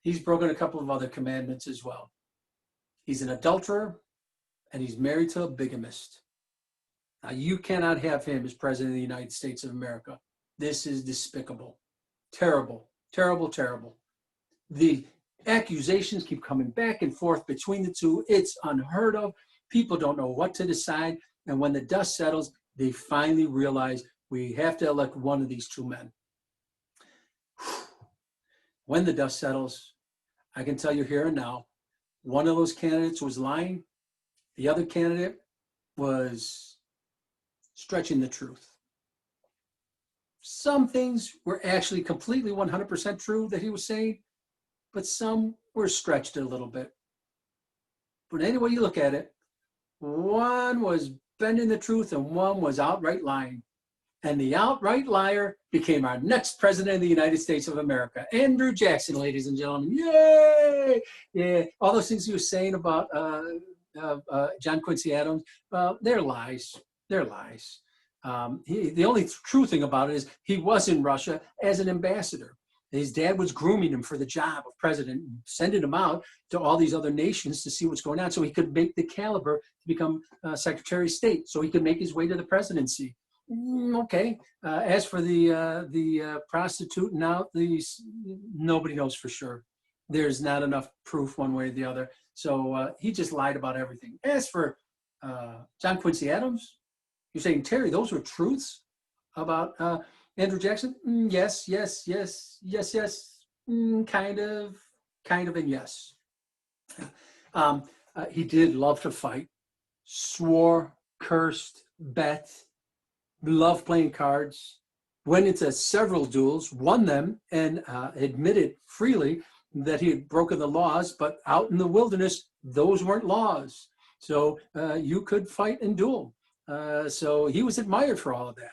Speaker 1: he's broken a couple of other commandments as well. He's an adulterer, and he's married to a bigamist. Now, you cannot have him as president of the United States of America. This is despicable. Terrible, terrible, terrible. The accusations keep coming back and forth between the two. It's unheard of. People don't know what to decide. And when the dust settles, they finally realize we have to elect one of these 2 men. When the dust settles, I can tell you here and now, one of those candidates was lying. The other candidate was stretching the truth. Some things were actually completely 100% true that he was saying, but some were stretched a little bit. But any way you look at it, one was bending the truth and one was outright lying. And the outright liar became our next president of the United States of America, Andrew Jackson, ladies and gentlemen. Yay! Yeah, all those things he was saying about John Quincy Adams, they're lies. They're lies. The only true thing about it is he was in Russia as an ambassador. His dad was grooming him for the job of president, sending him out to all these other nations to see what's going on so he could make the caliber to become Secretary of State, so he could make his way to the presidency. Okay. As for the prostitute now, nobody knows for sure. There's not enough proof one way or the other. So he just lied about everything. As for John Quincy Adams, you're saying, Terry, those were truths about Andrew Jackson? Yes, yes, yes, yes, yes. Kind of, and yes. He did love to fight, swore, cursed, bet, loved playing cards, went into several duels, won them, and admitted freely that he had broken the laws, but out in the wilderness, those weren't laws. So you could fight and duel. So he was admired for all of that.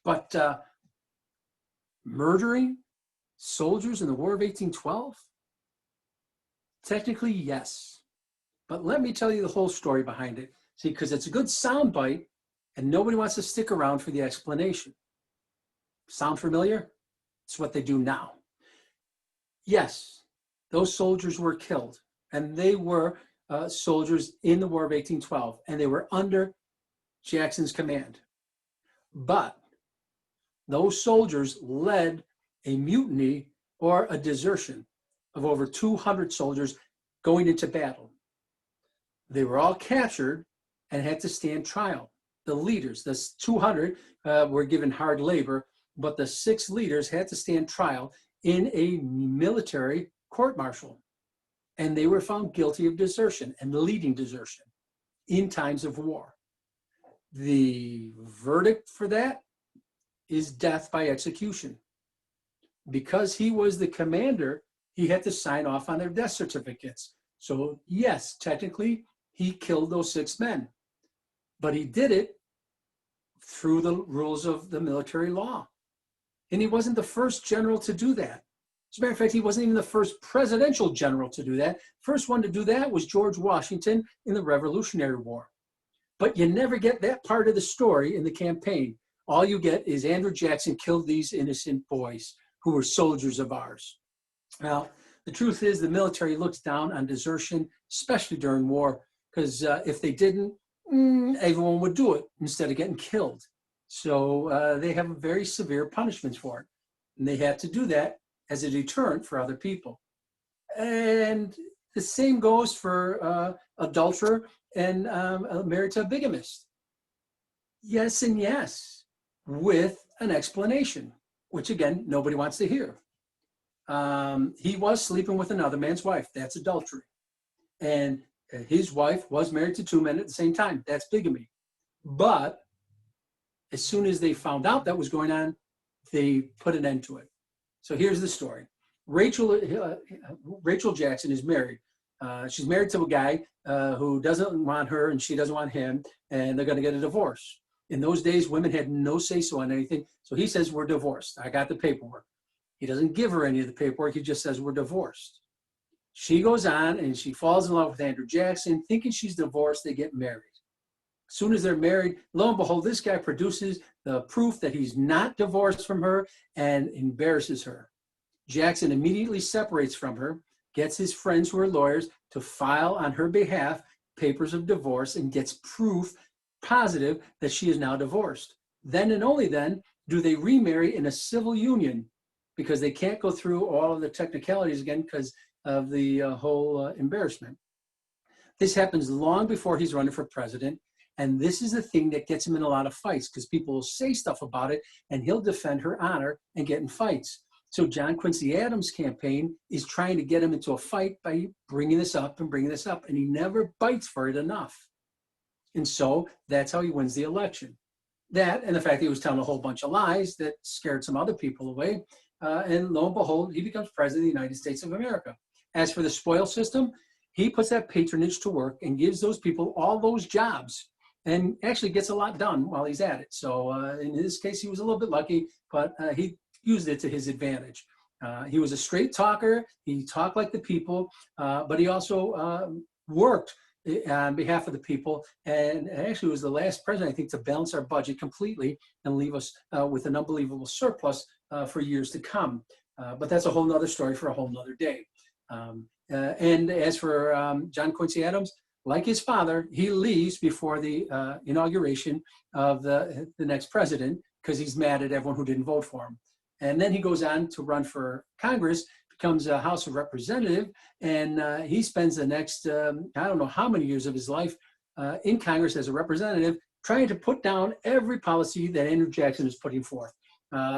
Speaker 1: But murdering soldiers in the War of 1812? Technically, yes. But let me tell you the whole story behind it. See, because it's a good soundbite, and nobody wants to stick around for the explanation. Sound familiar? It's what they do now. Yes, those soldiers were killed, and they were soldiers in the War of 1812, and they were under Jackson's command. But those soldiers led a mutiny or a desertion of over 200 soldiers going into battle. They were all captured and had to stand trial. The leaders, the 200 were given hard labor, but the 6 leaders had to stand trial in a military court-martial. And they were found guilty of desertion and leading desertion in times of war. The verdict for that is death by execution. Because he was the commander, he had to sign off on their death certificates. So yes, technically, he killed those 6 men. But he did it through the rules of the military law. And he wasn't the first general to do that. As a matter of fact, he wasn't even the first presidential general to do that. First one to do that was George Washington in the Revolutionary War. But you never get that part of the story in the campaign. All you get is Andrew Jackson killed these innocent boys who were soldiers of ours. Now, the truth is the military looks down on desertion, especially during war, because if they didn't, everyone would do it instead of getting killed. So they have very severe punishments for it. And they had to do that as a deterrent for other people. And the same goes for adulterer and married to a bigamist. Yes and yes, with an explanation, which again, nobody wants to hear. He was sleeping with another man's wife. That's adultery. And his wife was married to 2 men at the same time. That's bigamy. But as soon as they found out that was going on, they put an end to it. So here's the story. Rachel Jackson is married. She's married to a guy who doesn't want her and she doesn't want him, and they're going to get a divorce. In those days, women had no say-so on anything. So he says, we're divorced. I got the paperwork. He doesn't give her any of the paperwork. He just says, we're divorced. She goes on and she falls in love with Andrew Jackson, thinking she's divorced. They get married. As soon as they're married, lo and behold, this guy produces the proof that he's not divorced from her and embarrasses her. Jackson immediately separates from her, gets his friends who are lawyers to file on her behalf papers of divorce, and gets proof positive that she is now divorced. Then and only then do they remarry in a civil union, because they can't go through all of the technicalities again because of the whole embarrassment. This happens long before he's running for president. And this is the thing that gets him in a lot of fights, because people will say stuff about it and he'll defend her honor and get in fights. So John Quincy Adams' campaign is trying to get him into a fight by bringing this up, and he never bites for it enough. And so that's how he wins the election. That, and the fact that he was telling a whole bunch of lies that scared some other people away. And lo and behold, he becomes president of the United States of America. As for the spoil system, he puts that patronage to work and gives those people all those jobs, and actually gets a lot done while he's at it. So in this case, he was a little bit lucky, but he used it to his advantage. He was a straight talker. He talked like the people, but he also worked on behalf of the people, and actually was the last president, I think, to balance our budget completely and leave us with an unbelievable surplus for years to come. But that's a whole nother story for a whole nother day. And as for John Quincy Adams, like his father, he leaves before the inauguration of the next president because he's mad at everyone who didn't vote for him. And then he goes on to run for Congress, becomes a House of Representative, and he spends the next, I don't know how many years of his life in Congress as a representative, trying to put down every policy that Andrew Jackson is putting forth.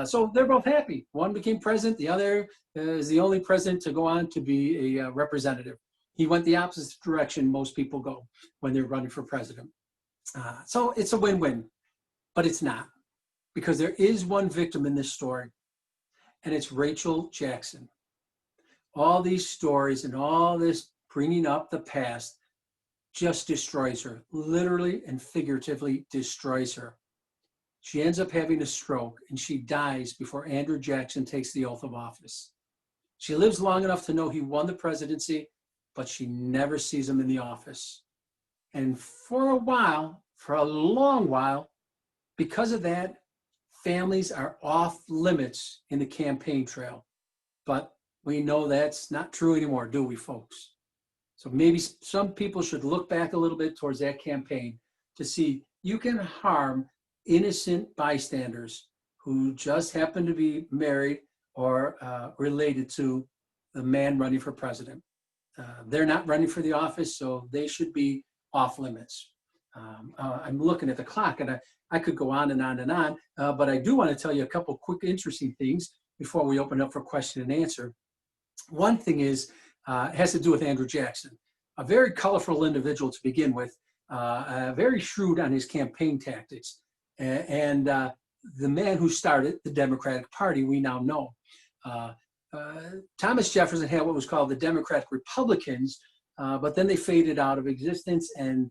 Speaker 1: So they're both happy. One became president, the other is the only president to go on to be a representative. He went the opposite direction most people go when they're running for president. So it's a win-win, but it's not, because there is one victim in this story, and it's Rachel Jackson. All these stories and all this bringing up the past just destroys her, literally and figuratively destroys her. She ends up having a stroke, and she dies before Andrew Jackson takes the oath of office. She lives long enough to know he won the presidency, but she never sees him in the office. And for a while, for a long while, because of that, families are off limits in the campaign trail. But we know that's not true anymore, do we, folks? So maybe some people should look back a little bit towards that campaign to see you can harm innocent bystanders who just happen to be married or related to the man running for president. They're not running for the office, so they should be off limits. I'm looking at the clock, and I could go on and on and on, but I do want to tell you a couple quick interesting things before we open up for question and answer. One thing is, it has to do with Andrew Jackson, a very colorful individual to begin with, very shrewd on his campaign tactics, and the man who started the Democratic Party we now know. Thomas Jefferson had what was called the Democratic Republicans, but then they faded out of existence, and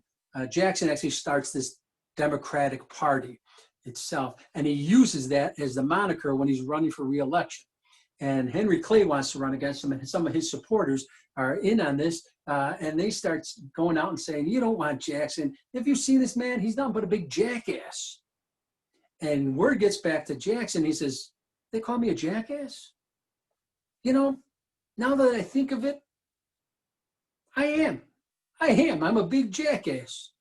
Speaker 1: Jackson actually starts this Democratic Party itself, and he uses that as the moniker when he's running for re-election. And Henry Clay wants to run against him, and some of his supporters are in on this, and they start going out and saying, you don't want Jackson. Have you seen this man? He's nothing but a big jackass. And word gets back to Jackson. He says, they call me a jackass? You know, now that I think of it, I am. I'm a big jackass.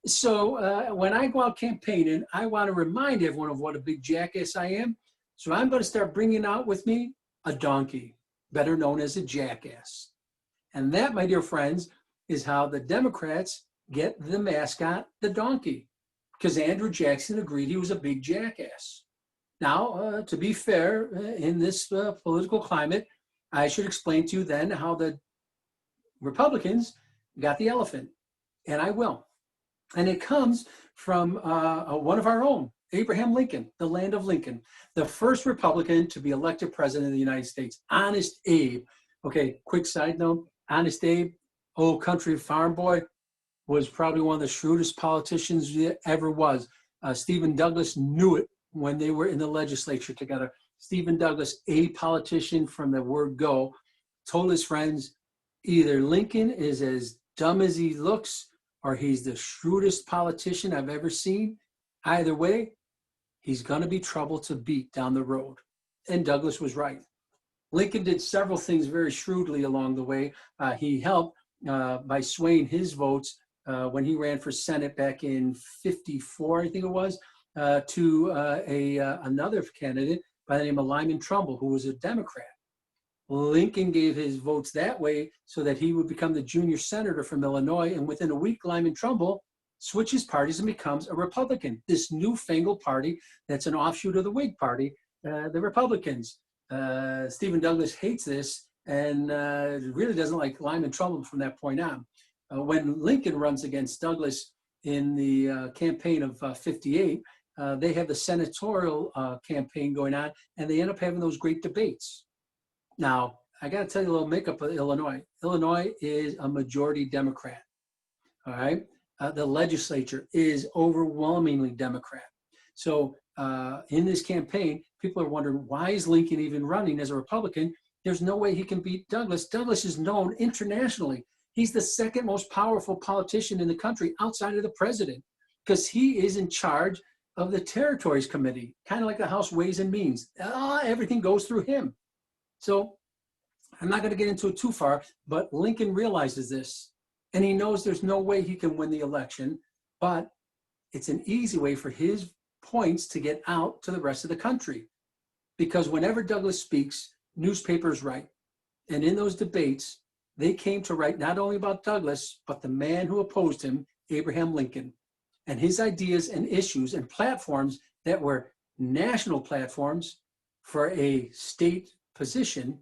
Speaker 1: So when I go out campaigning, I want to remind everyone of what a big jackass I am. So I'm going to start bringing out with me a donkey, better known as a jackass. And that, my dear friends, is how the Democrats get the mascot, the donkey, because Andrew Jackson agreed he was a big jackass. Now, to be fair, in this political climate, I should explain to you then how the Republicans got the elephant, and I will. And it comes from one of our own, Abraham Lincoln, the land of Lincoln, the first Republican to be elected president of the United States. Honest Abe. Okay, quick side note, Honest Abe, old country farm boy, was probably one of the shrewdest politicians there ever was. Stephen Douglas knew it when they were in the legislature together. Stephen Douglas, a politician from the word go, told his friends, either Lincoln is as dumb as he looks, or he's the shrewdest politician I've ever seen. Either way, he's going to be trouble to beat down the road. And Douglas was right. Lincoln did several things very shrewdly along the way. He helped by swaying his votes when he ran for Senate back in '54, I think it was, to another candidate by the name of Lyman Trumbull, who was a Democrat. Lincoln gave his votes that way so that he would become the junior senator from Illinois, and within a week, Lyman Trumbull switches parties and becomes a Republican, this newfangled party that's an offshoot of the Whig Party, the Republicans. Stephen Douglas hates this and really doesn't like Lyman Trumbull from that point on. When Lincoln runs against Douglas in the campaign of '58, they have the senatorial campaign going on, and they end up having those great debates. Now, I got to tell you a little makeup of Illinois. Illinois is a majority Democrat, all right? The legislature is overwhelmingly Democrat. So in this campaign, people are wondering, why is Lincoln even running as a Republican? There's no way he can beat Douglas. Douglas is known internationally. He's the second most powerful politician in the country outside of the president, because he is in charge of the Territories Committee, kind of like the House Ways and Means. Everything goes through him. So I'm not going to get into it too far, but Lincoln realizes this, and he knows there's no way he can win the election, but it's an easy way for his points to get out to the rest of the country. Because whenever Douglas speaks, newspapers write. And in those debates, they came to write not only about Douglas, but the man who opposed him, Abraham Lincoln, and his ideas and issues and platforms that were national platforms for a state position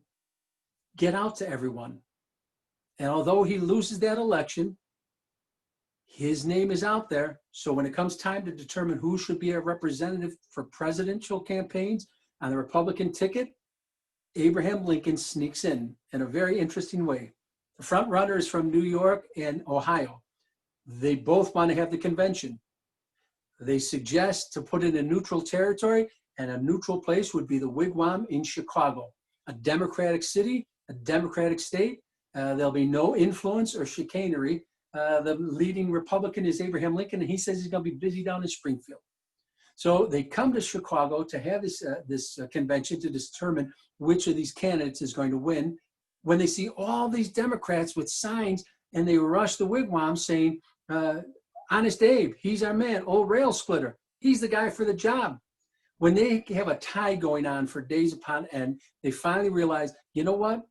Speaker 1: get out to everyone. And although he loses that election, his name is out there. So when it comes time to determine who should be a representative for presidential campaigns on the Republican ticket, Abraham Lincoln sneaks in a very interesting way. The front runner is from New York and Ohio. They both want to have the convention. They suggest to put it in neutral territory, and a neutral place would be the Wigwam in Chicago, a Democratic city, a Democratic state. There'll be no influence or chicanery. The leading Republican is Abraham Lincoln, and he says he's going to be busy down in Springfield. So they come to Chicago to have this convention to determine which of these candidates is going to win. When they see all these Democrats with signs, and they rush the wigwam saying, Honest Abe, he's our man. Old rail splitter, he's the guy for the job. When they have a tie going on for days upon end, they finally realize, you know what?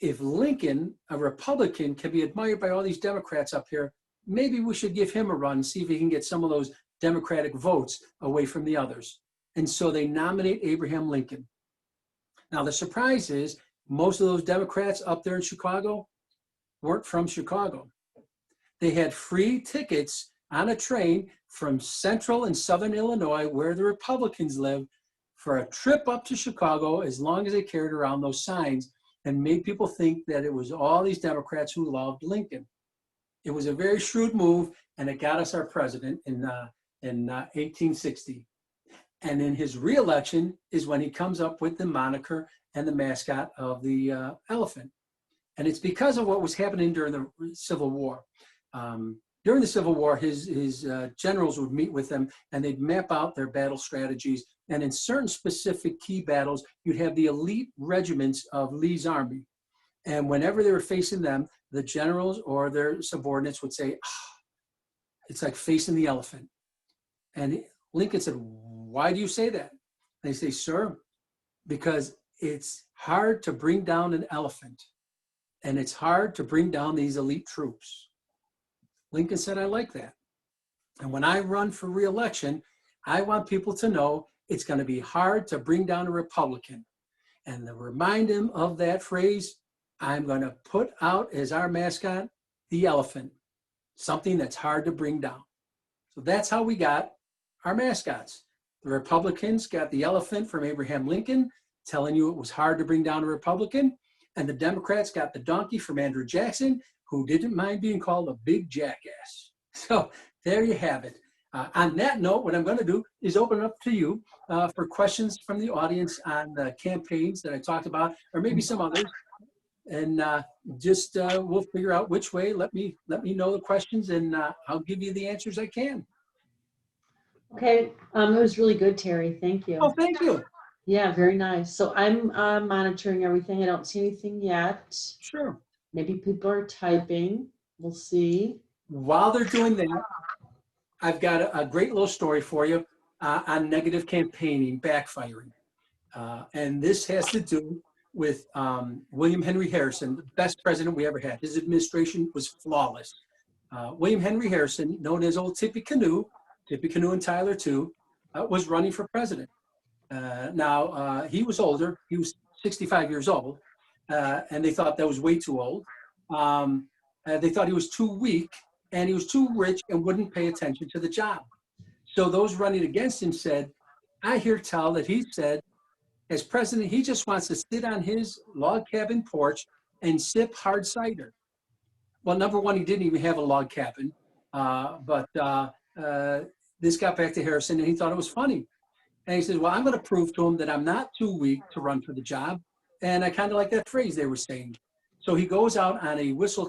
Speaker 1: If Lincoln, a Republican, can be admired by all these Democrats up here, maybe we should give him a run and see if he can get some of those Democratic votes away from the others. And so they nominate Abraham Lincoln. Now, the surprise is most of those Democrats up there in Chicago weren't from Chicago. They had free tickets on a train from central and southern Illinois, where the Republicans live, for a trip up to Chicago as long as they carried around those signs, and made people think that it was all these Democrats who loved Lincoln. It was a very shrewd move, and it got us our president in 1860. And in his reelection is when he comes up with the moniker and the mascot of the elephant. And it's because of what was happening during the Civil War. During the Civil War, his generals would meet with them, and they'd map out their battle strategies. And in certain specific key battles, you'd have the elite regiments of Lee's army. And whenever they were facing them, the generals or their subordinates would say, it's like facing the elephant. And Lincoln said, why do you say that? And they say, sir, because it's hard to bring down an elephant, and it's hard to bring down these elite troops. Lincoln said, I like that. And when I run for re-election, I want people to know it's going to be hard to bring down a Republican. And to remind him of that phrase, I'm going to put out as our mascot the elephant, something that's hard to bring down. So that's how we got our mascots. The Republicans got the elephant from Abraham Lincoln, telling you it was hard to bring down a Republican. And the Democrats got the donkey from Andrew Jackson, who didn't mind being called a big jackass. So there you have it. On that note, what I'm going to do is open it up to you for questions from the audience on the campaigns that I talked about, or maybe some others. And we'll figure out which way. Let me know the questions, and I'll give you the answers I can.
Speaker 2: Okay, it was really good, Terry. Thank you.
Speaker 1: Oh, thank you.
Speaker 2: Yeah, very nice. So I'm monitoring everything. I don't see anything yet.
Speaker 1: Sure.
Speaker 2: Maybe people are typing. We'll see.
Speaker 1: While they're doing that, I've got a great little story for you on negative campaigning backfiring. And this has to do with William Henry Harrison, the best president we ever had. His administration was flawless. William Henry Harrison, known as Old Tippy Canoe and Tyler too, was running for president. Now, he was older. He was 65 years old, and they thought that was way too old. They thought he was too weak, and he was too rich and wouldn't pay attention to the job. So those running against him said, I hear tell that he said, as president, he just wants to sit on his log cabin porch and sip hard cider. Well, number one, he didn't even have a log cabin, but this got back to Harrison, and he thought it was funny. And he says, well, I'm going to prove to him that I'm not too weak to run for the job. And I kind of like that phrase they were saying. So he goes out on a whistle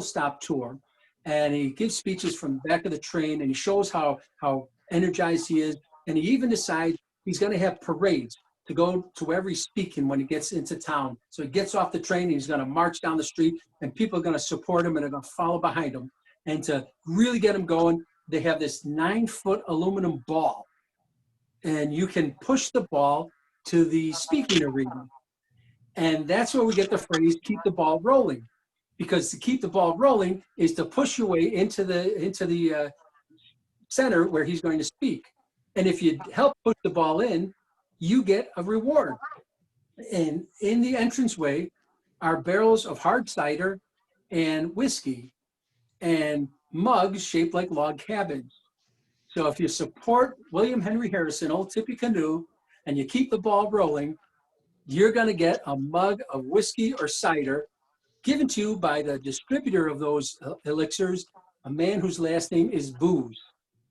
Speaker 1: stop tour, and he gives speeches from the back of the train, and he shows how energized he is. And he even decides he's going to have parades to go to wherever he's speaking when he gets into town. So he gets off the train and he's going to march down the street, and people are going to support him and they're going to follow behind him. And to really get him going, they have this 9-foot aluminum ball, and you can push the ball to the speaking arena. And that's where we get the phrase, keep the ball rolling. Because to keep the ball rolling is to push your way into the center where he's going to speak. And if you help push the ball in, you get a reward. And in the entranceway are barrels of hard cider and whiskey and mugs shaped like log cabins. So if you support William Henry Harrison, Old Tippecanoe, and you keep the ball rolling, you're going to get a mug of whiskey or cider given to you by the distributor of those elixirs, a man whose last name is Booze.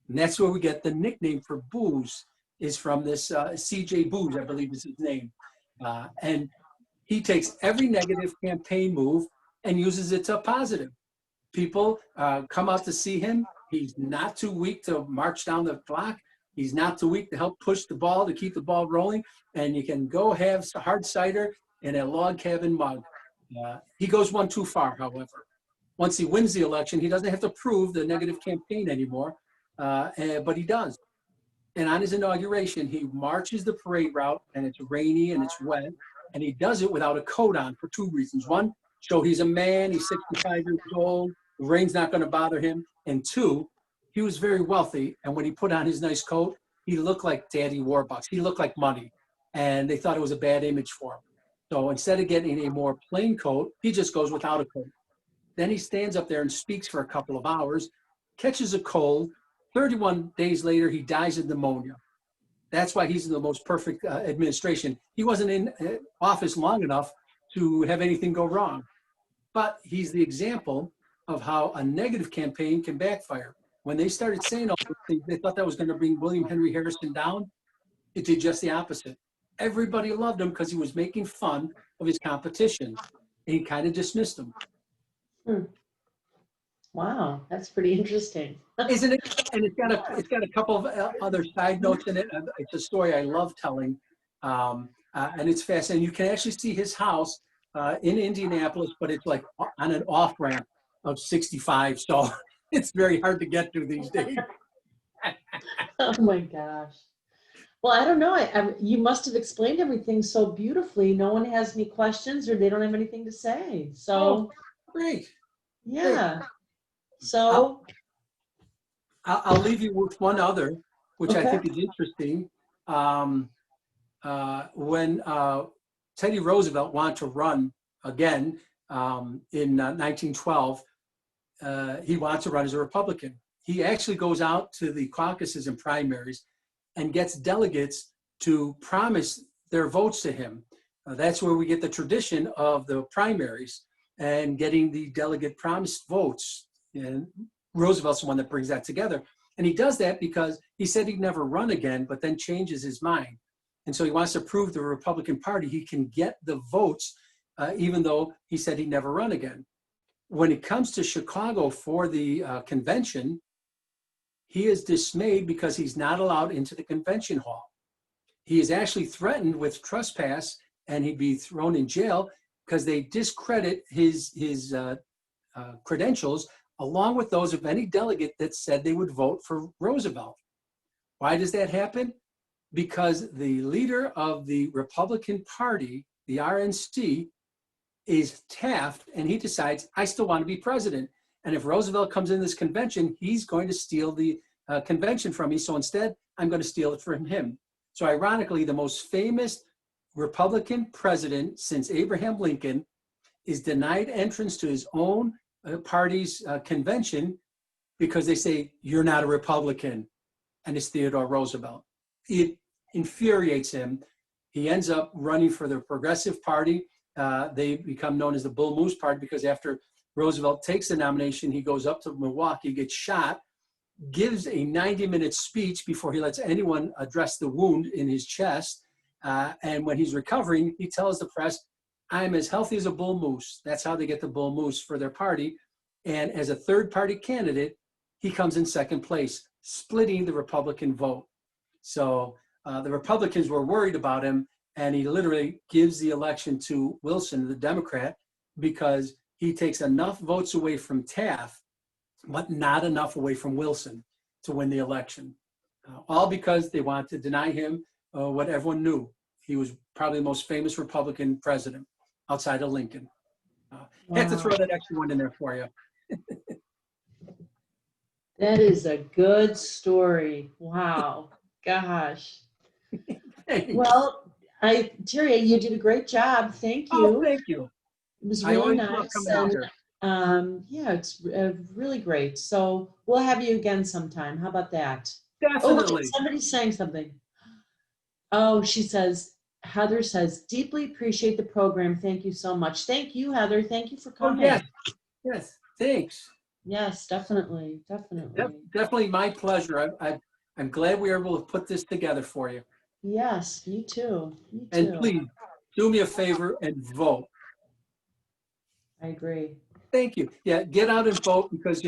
Speaker 1: And that's where we get the nickname for Booze, is from this C.J. Booze, I believe is his name. And he takes every negative campaign move and uses it to a positive. People come out to see him. He's not too weak to march down the block. He's not too weak to help push the ball, to keep the ball rolling. And you can go have hard cider in a log cabin mug. He goes one too far, however. Once he wins the election, he doesn't have to prove the negative campaign anymore, but he does. And on his inauguration, he marches the parade route, and it's rainy and it's wet, and he does it without a coat on for 2 reasons. 1, show he's a man, he's 65 years old, the rain's not going to bother him. And 2, he was very wealthy, and when he put on his nice coat, he looked like Daddy Warbucks. He looked like money, and they thought it was a bad image for him. So instead of getting a more plain coat, he just goes without a coat. Then he stands up there and speaks for a couple of hours, catches a cold. 31 days later, he dies of pneumonia. That's why he's in the most perfect administration. He wasn't in office long enough to have anything go wrong. But he's the example of how a negative campaign can backfire. When they started saying all this, they thought that was going to bring William Henry Harrison down. It did just the opposite. Everybody loved him because he was making fun of his competition. And he kind of dismissed him.
Speaker 2: Wow, that's pretty interesting.
Speaker 1: Isn't it? And it's got a couple of other side notes in it. It's a story I love telling, and it's fascinating. You can actually see his house in Indianapolis, but it's like on an off ramp of 65, so it's very hard to get to these days.
Speaker 2: Oh my gosh. Well, I don't know. You must have explained everything so beautifully. No one has any questions, or they don't have anything to say. So
Speaker 1: great.
Speaker 2: Yeah. Great. So
Speaker 1: I'll leave you with one other, which
Speaker 2: okay.
Speaker 1: I think is interesting. When Teddy Roosevelt wanted to run again in 1912, he wanted to run as a Republican. He actually goes out to the caucuses and primaries and gets delegates to promise their votes to him. That's where we get the tradition of the primaries and getting the delegate promised votes. And Roosevelt's the one that brings that together. And he does that because he said he'd never run again, but then changes his mind. And so he wants to prove to the Republican Party he can get the votes, even though he said he'd never run again. When it comes to Chicago for the convention, he is dismayed because he's not allowed into the convention hall. He is actually threatened with trespass, and he'd be thrown in jail because they discredit his credentials along with those of any delegate that said they would vote for Roosevelt. Why does that happen? Because the leader of the Republican Party, the RNC, is Taft, and he decides, I still want to be president. And if Roosevelt comes in this convention, he's going to steal the convention from me. So instead, I'm going to steal it from him. So ironically, the most famous Republican president since Abraham Lincoln is denied entrance to his own party's convention because they say, you're not a Republican. And it's Theodore Roosevelt. It infuriates him. He ends up running for the Progressive Party. They become known as the Bull Moose Party because after Roosevelt takes the nomination, he goes up to Milwaukee, gets shot, gives a 90-minute speech before he lets anyone address the wound in his chest. And when he's recovering, he tells the press, I'm as healthy as a bull moose. That's how they get the bull moose for their party. And as a third-party candidate, he comes in second place, splitting the Republican vote. So the Republicans were worried about him, and he literally gives the election to Wilson, the Democrat, because he takes enough votes away from Taft, but not enough away from Wilson to win the election. All because they wanted to deny him what everyone knew. He was probably the most famous Republican president outside of Lincoln. Had to
Speaker 2: Wow.
Speaker 1: throw that extra one in there for you.
Speaker 2: That is a good story. Wow. Gosh.
Speaker 1: Thanks.
Speaker 2: Well, Terry, you did a great job. Thank
Speaker 1: Oh,
Speaker 2: you.
Speaker 1: thank you.
Speaker 2: It was
Speaker 1: I
Speaker 2: really
Speaker 1: always love
Speaker 2: nice.
Speaker 1: coming out here.
Speaker 2: Yeah, it's really great. So we'll have you again sometime. How about that? Oh, wait,
Speaker 1: Definitely.
Speaker 2: somebody's saying something. Oh, she says, Heather says, deeply appreciate the program. Thank you so much. Thank you, Heather. Thank you for
Speaker 1: Oh,
Speaker 2: coming.
Speaker 1: yes. Yes. Thanks.
Speaker 2: Yes, definitely. Definitely.
Speaker 1: Definitely my pleasure. I'm glad we were able to put this together for you.
Speaker 2: Yes, me too. Me
Speaker 1: And
Speaker 2: too.
Speaker 1: please do me a favor and vote.
Speaker 2: I agree.
Speaker 1: Thank you. Yeah, get out and vote because,